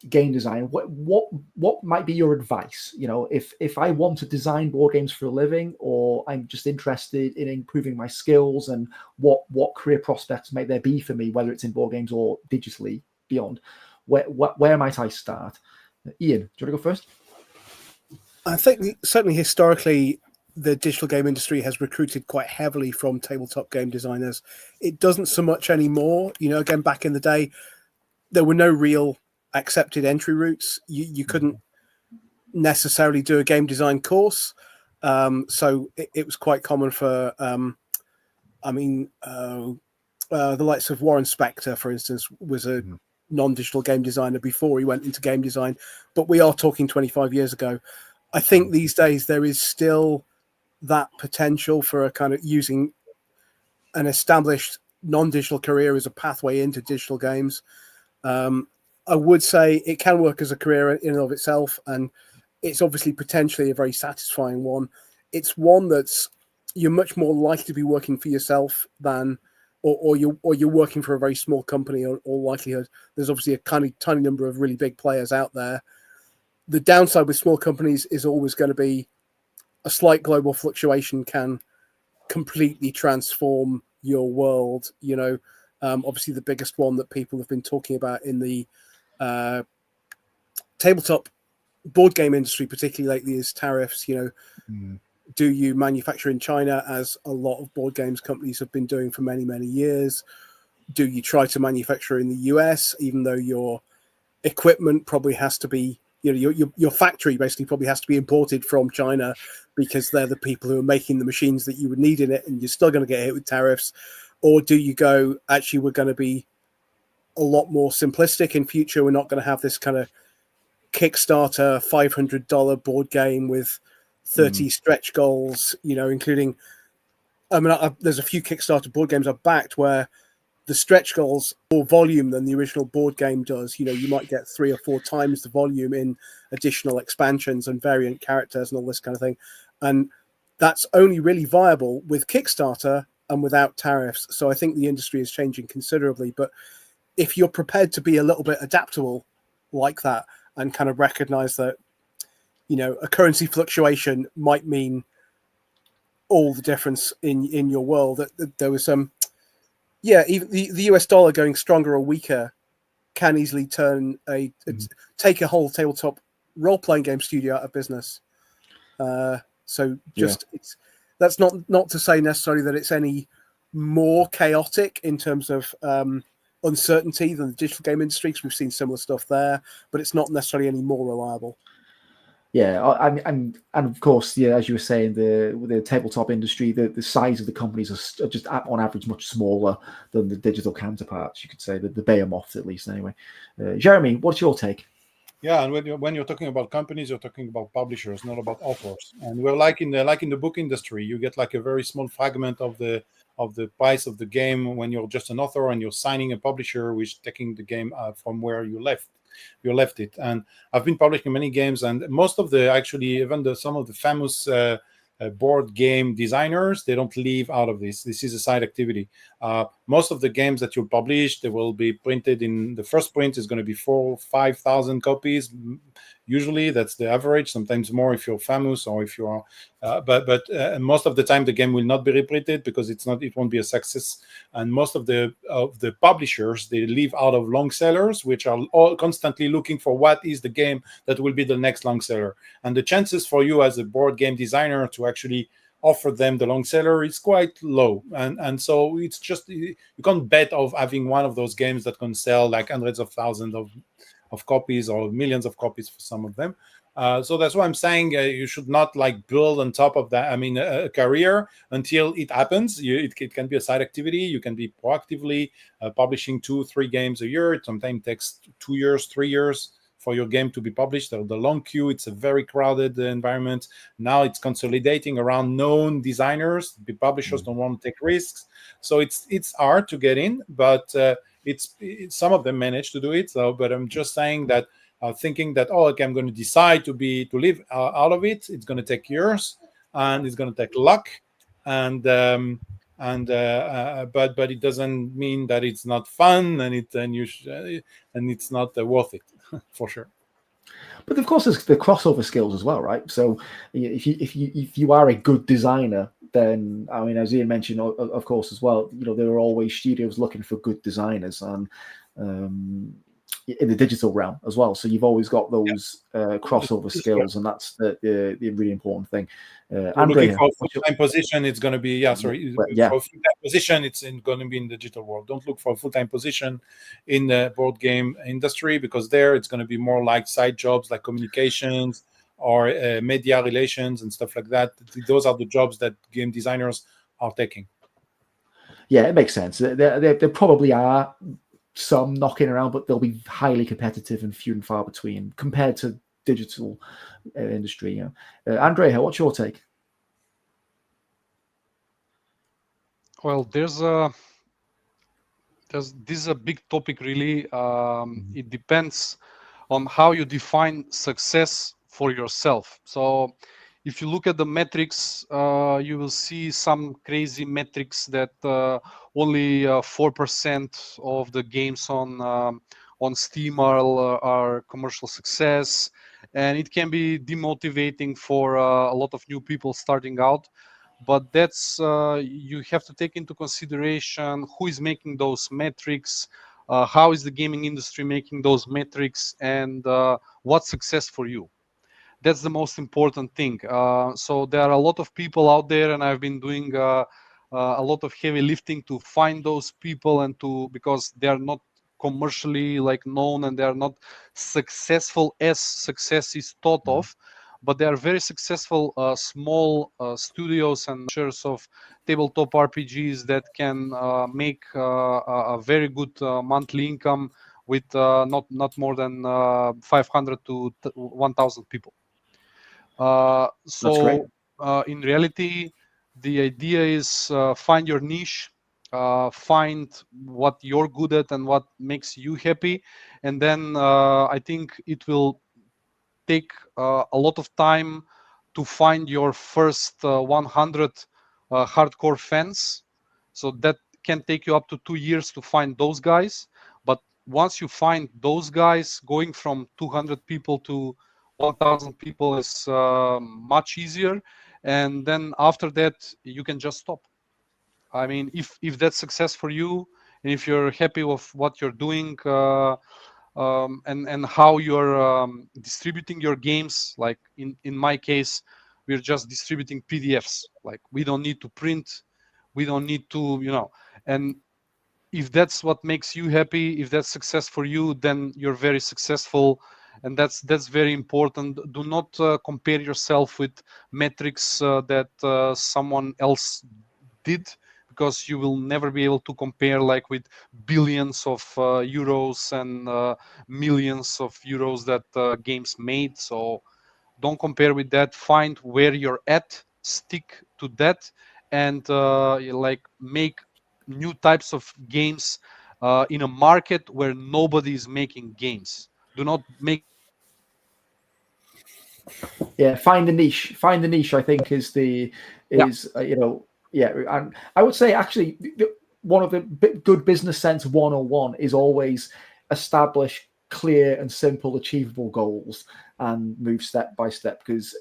A: game design? What might be your advice? If I want to design board games for a living, or I'm just interested in improving my skills, and what career prospects might there be for me, whether it's in board games or digitally beyond? Where might I start? Ian, do you want to go first?
B: I think certainly historically, the digital game industry has recruited quite heavily from tabletop game designers. It doesn't so much anymore. Again, back in the day, there were no real accepted entry routes. You couldn't necessarily do a game design course. So it was quite common for, the likes of Warren Spector, for instance, was a non-digital game designer before he went into game design. But we are talking 25 years ago. I think these days there is still that potential for a kind of using an established non-digital career as a pathway into digital games. I would say it can work as a career in and of itself, and it's obviously potentially a very satisfying one. It's one that's you're much more likely to be working for yourself than, or you're working for a very small company. Or likelihood there's obviously a tiny number of really big players out there. The downside with small companies is always going to be a slight global fluctuation can completely transform your world. Obviously the biggest one that people have been talking about in the tabletop board game industry, particularly lately, is tariffs. Do you manufacture in China, as a lot of board games companies have been doing for many, many years? Do you try to manufacture in the US, even though your equipment probably has to be, your factory basically probably has to be imported from China, because they're the people who are making the machines that you would need in it, and you're still going to get hit with tariffs? Or do you go, actually, we're going to be a lot more simplistic in future. We're not going to have this kind of Kickstarter $500 board game with 30 stretch goals, including, there's a few Kickstarter board games I've backed where the stretch goals more volume than the original board game does. You might get 3 or 4 times the volume in additional expansions and variant characters and all this kind of thing. And that's only really viable with Kickstarter and without tariffs. So I think the industry is changing considerably. But if you're prepared to be a little bit adaptable like that, and kind of recognize that, a currency fluctuation might mean all the difference in your world. That there was some, even the US dollar going stronger or weaker can easily turn take a whole tabletop role-playing game studio out of business. That's not to say necessarily that it's any more chaotic in terms of uncertainty than the digital game industry, because we've seen similar stuff there, but it's not necessarily any more reliable.
A: Yeah, and of course, as you were saying, the tabletop industry, the size of the companies are just on average much smaller than the digital counterparts. You could say the behemoths, at least, anyway. Jeremie, what's your take?
C: Yeah, and when you're talking about companies, you're talking about publishers, not about authors. And we're like in the book industry, you get like a very small fragment of the price of the game when you're just an author and you're signing a publisher which taking the game from where you left it. And I've been publishing many games, and most of some of the famous board game designers, they don't leave out of this. This is a side activity. Most of the games that you publish, they will be printed in the first print is going to be 4,000 or 5,000 copies. Usually that's the average, sometimes more if you're famous or if you are, but most of the time the game will not be reprinted because it won't be a success. And most of the publishers, they leave out of long sellers, which are all constantly looking for what is the game that will be the next long seller. And the chances for you as a board game designer to actually offer them the long seller is quite low, and so it's just, you can't bet of having one of those games that can sell like hundreds of thousands of copies or millions of copies for some of them. So that's why I'm saying you should not like build on top of that. I mean, a career until it happens. It can be a side activity. You can be proactively publishing 2-3 games a year. It sometimes takes 2 years, 3 years for your game to be published. The long queue, it's a very crowded environment. Now it's consolidating around known designers. The publishers don't want to take risks. So it's hard to get in, but it's some of them manage to do it. So, but I'm just saying that thinking that, oh, okay, I'm going to decide to live out of it. It's going to take years, and it's going to take luck, but it doesn't mean that it's not fun, and it's not worth it for sure.
A: But of course, there's the crossover skills as well, right? So if you are a good designer, then I mean, as Ian mentioned, of course, as well, there are always studios looking for good designers, and in the digital realm as well. So you've always got those crossover skills, and that's the really important thing.
C: Andreja, for a full-time position, it's going to be For a full-time position, it's going to be in the digital world. Don't look for a full-time position in the board game industry, because there it's going to be more like side jobs, like communications or media relations and stuff like that. Those are the jobs that game designers are taking.
A: Yeah, it makes sense. There probably are some knocking around, but they'll be highly competitive and few and far between compared to digital industry. Andreja, what's your take?
D: Well, this is a big topic, really. It depends on how you define success for yourself. So if you look at the metrics, you will see some crazy metrics that only 4% of the games on Steam are commercial success, and it can be demotivating for a lot of new people starting out. But that's you have to take into consideration who is making those metrics, how is the gaming industry making those metrics, and what's success for you. That's the most important thing. So there are a lot of people out there, and I've been doing a lot of heavy lifting to find those people, and because they are not commercially known, and they are not successful as success is thought of, but they are very successful small studios and shares of tabletop RPGs that can make a very good monthly income with not more than 500 to 1,000 people. So in reality, the idea is find your niche, find what you're good at and what makes you happy, and then I think it will take a lot of time to find your first 100 hardcore fans. So that can take you up to 2 years to find those guys. But once you find those guys, going from 200 people to 1,000 people is much easier. And then after that, you can just stop. I mean, if that's success for you, and if you're happy with what you're doing, and how you're distributing your games, like in my case, we're just distributing PDFs. Like, we don't need to print, we don't need to, and if that's what makes you happy, if that's success for you, then you're very successful. And that's very important. Do not compare yourself with metrics that someone else did, because you will never be able to compare with billions of euros and millions of euros that games made. So don't compare with that. Find where you're at, stick to that, and make new types of games in a market where nobody is making games. Do not make.
A: Yeah, find the niche. Find the niche, I think, and I would say actually one of the good business sense 101 is always establish clear and simple, achievable goals and move step by step, because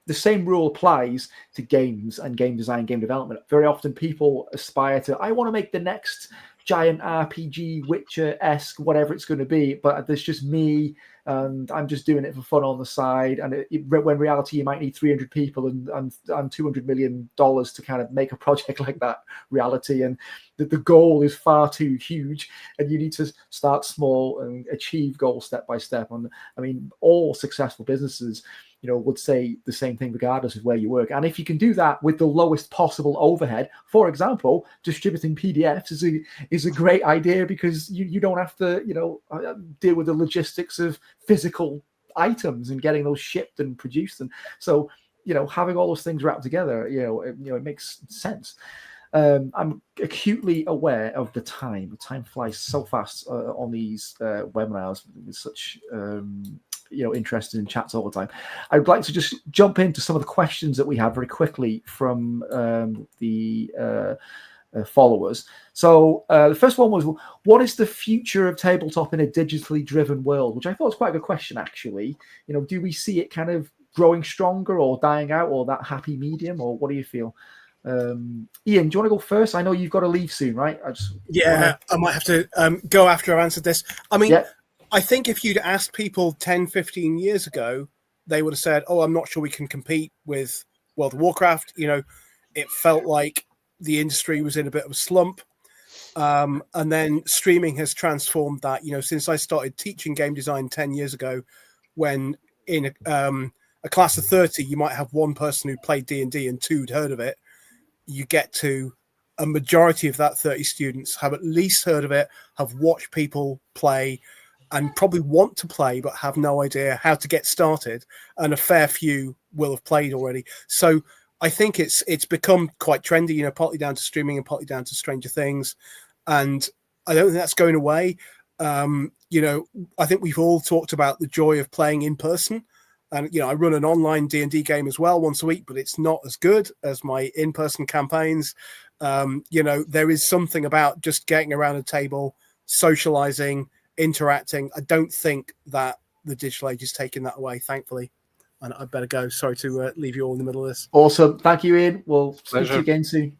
A: the same rule applies to games and game design, game development. Very often people aspire to, I want to make the next giant RPG, Witcher-esque, whatever it's going to be, but there's just me, and I'm just doing it for fun on the side. And when reality, you might need 300 people and $200 million to kind of make a project like that reality. And the goal is far too huge, and you need to start small and achieve goals step by step. And I mean, all successful businesses, would say the same thing regardless of where you work. And if you can do that with the lowest possible overhead, for example, distributing PDFs is a great idea, because you don't have to, deal with the logistics of physical items and getting those shipped and produced. And so, having all those things wrapped together, it makes sense. I'm acutely aware of the time. The time flies so fast on these webinars with such interesting chats all the time. I'd like to just jump into some of the questions that we have very quickly from the followers. So the first one was, what is the future of tabletop in a digitally driven world? Which I thought was quite a good question, actually. Do we see it kind of growing stronger or dying out, or that happy medium, or what do you feel? Ian, do you want to go first? I know you've got to leave soon, right?
B: I might have to go after I've answered this. I mean,
A: yeah.
B: I think if you'd asked people 10, 15 years ago, they would have said, oh, I'm not sure we can compete with World of Warcraft. It felt like the industry was in a bit of a slump. And then streaming has transformed that. Since I started teaching game design 10 years ago, when in a class of 30, you might have one person who played D&D and two who'd heard of it. You get to a majority of that 30 students have at least heard of it, have watched people play, and probably want to play but have no idea how to get started, and a fair few will have played already. So I think it's become quite trendy, partly down to streaming and partly down to Stranger Things, and I don't think that's going away. I think we've all talked about the joy of playing in person, and I run an online D&D game as well once a week, but it's not as good as my in-person campaigns. There is something about just getting around a table, socializing, interacting. I don't think that the digital age is taking that away, thankfully. And I better go. Sorry to leave you all in the middle of this.
A: Awesome. Thank you, Ian. We'll speak to you again soon.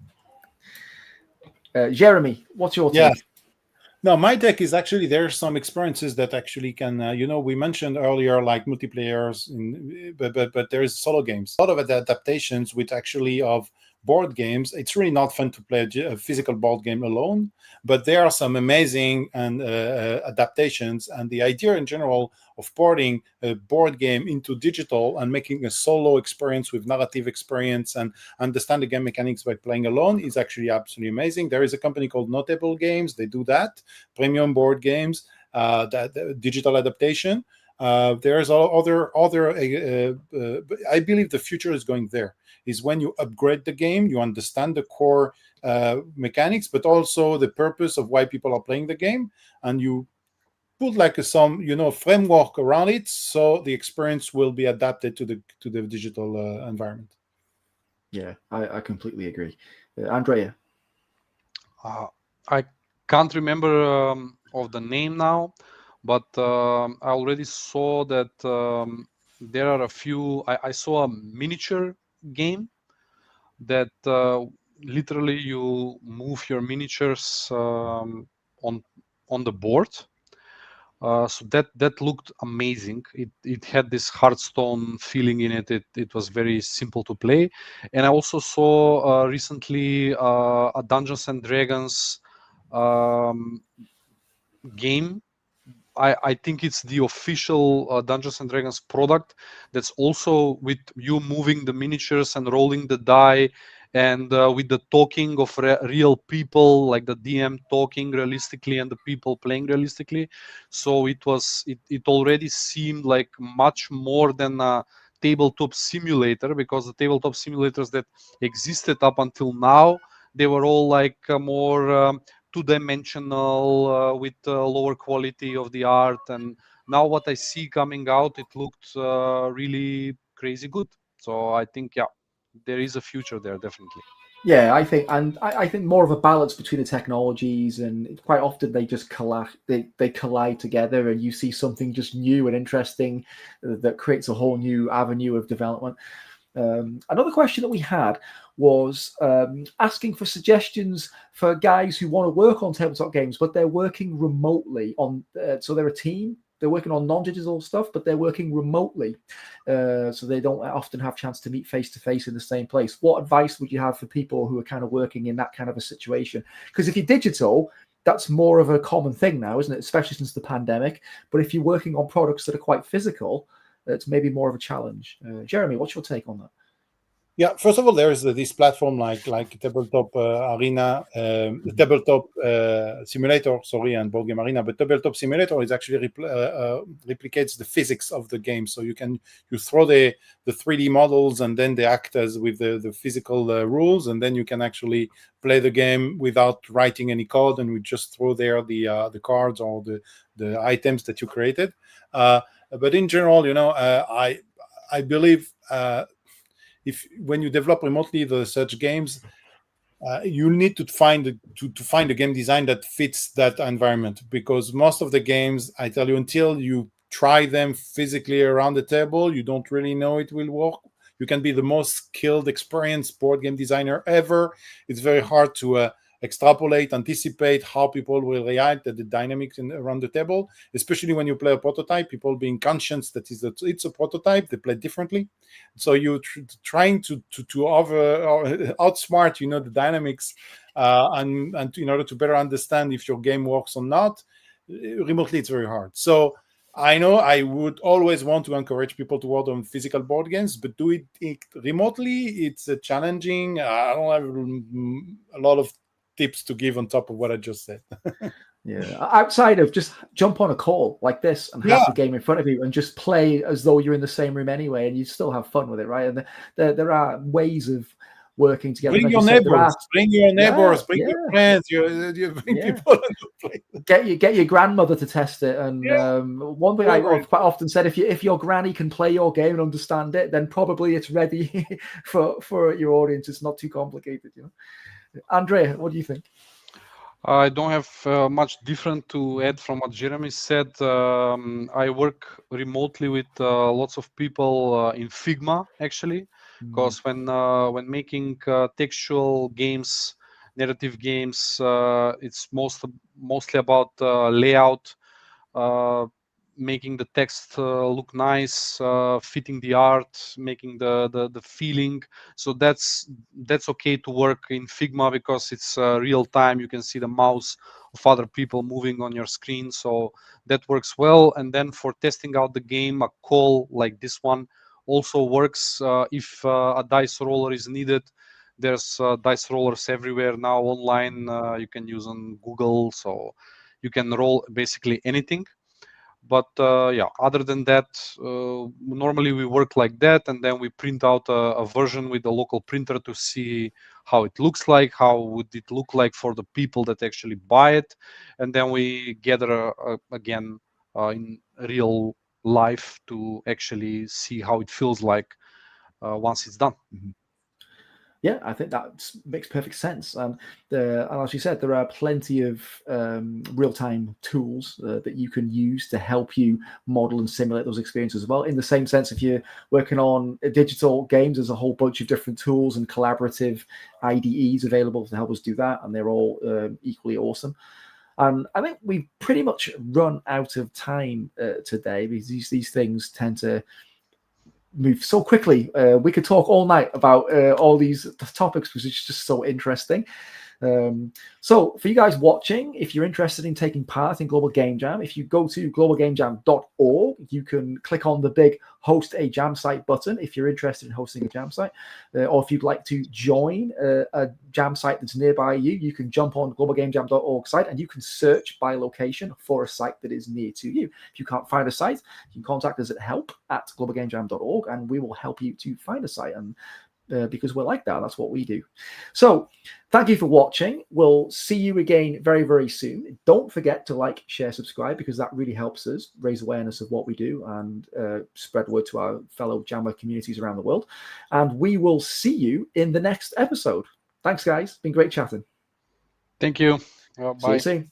A: Jeremy, what's your take?
C: Yeah. No, my take is actually there's some experiences that actually can, we mentioned earlier like multiplayers, but there's solo games. A lot of adaptations with actually of board games. It's really not fun to play a physical board game alone, but there are some amazing and adaptations. And the idea in general of porting a board game into digital and making a solo experience with narrative experience and understand the game mechanics by playing alone is actually absolutely amazing. There is a company called Notable Games. They do that, premium board games, that digital adaptation. There's other. I believe the future is going there. Is when you upgrade the game, you understand the core mechanics, but also the purpose of why people are playing the game, and you put like some framework around it, so the experience will be adapted to the digital environment.
A: Yeah, I completely agree. Andreja.
D: I can't remember of the name now, but I already saw that there are a few. I saw a miniature game that literally you move your miniatures on the board. So that looked amazing. It had this Hearthstone feeling in it. It was very simple to play. And I also saw recently a Dungeons and Dragons game. I think it's the official Dungeons and Dragons product that's also with you moving the miniatures and rolling the die, and with the talking of real people, like the DM talking realistically and the people playing realistically. So it already seemed like much more than a tabletop simulator, because the tabletop simulators that existed up until now, they were all like more two-dimensional with lower quality of the art. And now what I see coming out, it looked really crazy good. So I think, there is a future there, definitely.
A: Yeah, I think more of a balance between the technologies, and quite often they just collide together, and you see something just new and interesting that creates a whole new avenue of development. Another question that we had was asking for suggestions for guys who want to work on tabletop games, but they're working remotely on. So they're a team. They're working on non-digital stuff, but they're working remotely, so they don't often have a chance to meet face-to-face in the same place. What advice would you have for people who are kind of working in that kind of a situation? Because if you're digital, that's more of a common thing now, isn't it? Especially since the pandemic. But if you're working on products that are quite physical, it's maybe more of a challenge. Jeremie, what's your take on that?
C: Yeah, first of all, there is this platform like Tabletop Arena, Tabletop Simulator, and Board Game Arena. But Tabletop Simulator is actually replicates the physics of the game. So you throw the 3D models, and then they act as with the physical rules, and then you can actually play the game without writing any code, and we just throw there the cards or the items that you created. But in general, I believe. When you develop remotely such games, you need to find a game design that fits that environment, because most of the games, I tell you, until you try them physically around the table, you don't really know it will work. You can be the most skilled, experienced board game designer ever. It's very hard to extrapolate, anticipate how people will react at the dynamics around the table, especially when you play a prototype. People being conscious that it's a prototype, they play differently. So you're trying to outsmart, the dynamics, and in order to better understand if your game works or not. Remotely, it's very hard. So I know I would always want to encourage people to work on physical board games, but do it remotely. It's challenging. I don't have a lot of tips to give on top of what I just said.
A: Yeah, outside of just jump on a call like this and have the game in front of you and just play as though you're in the same room anyway, and you still have fun with it, right? And there are ways of working together.
C: Bring your neighbors, bring your friends, you bring people to play.
A: Get your grandmother to test it. And one thing I've quite often said, if your granny can play your game and understand it, then probably it's ready for your audience. It's not too complicated, Andreja, what do you think?
D: I don't have much different to add from what Jeremie said. I work remotely with lots of people in Figma, actually, because when making textual games, narrative games, it's mostly about layout, making the text look nice, fitting the art, making the feeling. So that's okay to work in Figma because it's real time. You can see the mouse of other people moving on your screen, so that works well. And then for testing out the game, a call like this one also works. If a dice roller is needed, there's dice rollers everywhere now online. You can use on Google, so you can roll basically anything. But other than that, normally we work like that, and then we print out a version with the local printer to see how it looks like, how would it look like for the people that actually buy it, and then we gather again in real life to actually see how it feels like once it's done.
A: Mm-hmm. Yeah, I think that makes perfect sense. And as you said, there are plenty of real-time tools that you can use to help you model and simulate those experiences as well. In the same sense, if you're working on digital games, there's a whole bunch of different tools and collaborative IDEs available to help us do that, and they're all equally awesome. And I think we've pretty much run out of time today, because these things tend to move so quickly. We could talk all night about all these topics because it's just so interesting. So for you guys watching, if you're interested in taking part in Global Game Jam, if you go to globalgamejam.org, you can click on the big host a jam site button if you're interested in hosting a jam site, or if you'd like to join a jam site that's nearby you, you can jump on globalgamejam.org site and you can search by location for a site that is near to you. If you can't find a site, you can contact us at help@globalgamejam.org and we will help you to find a site. And because we're like that, that's what we do. So thank you for watching. We'll see you again very, very soon. Don't forget to like, share, subscribe, because that really helps us raise awareness of what we do and spread the word to our fellow Jammer communities around the world. And we will see you in the next episode. Thanks, guys. Been great chatting.
D: Thank you.
A: See you soon.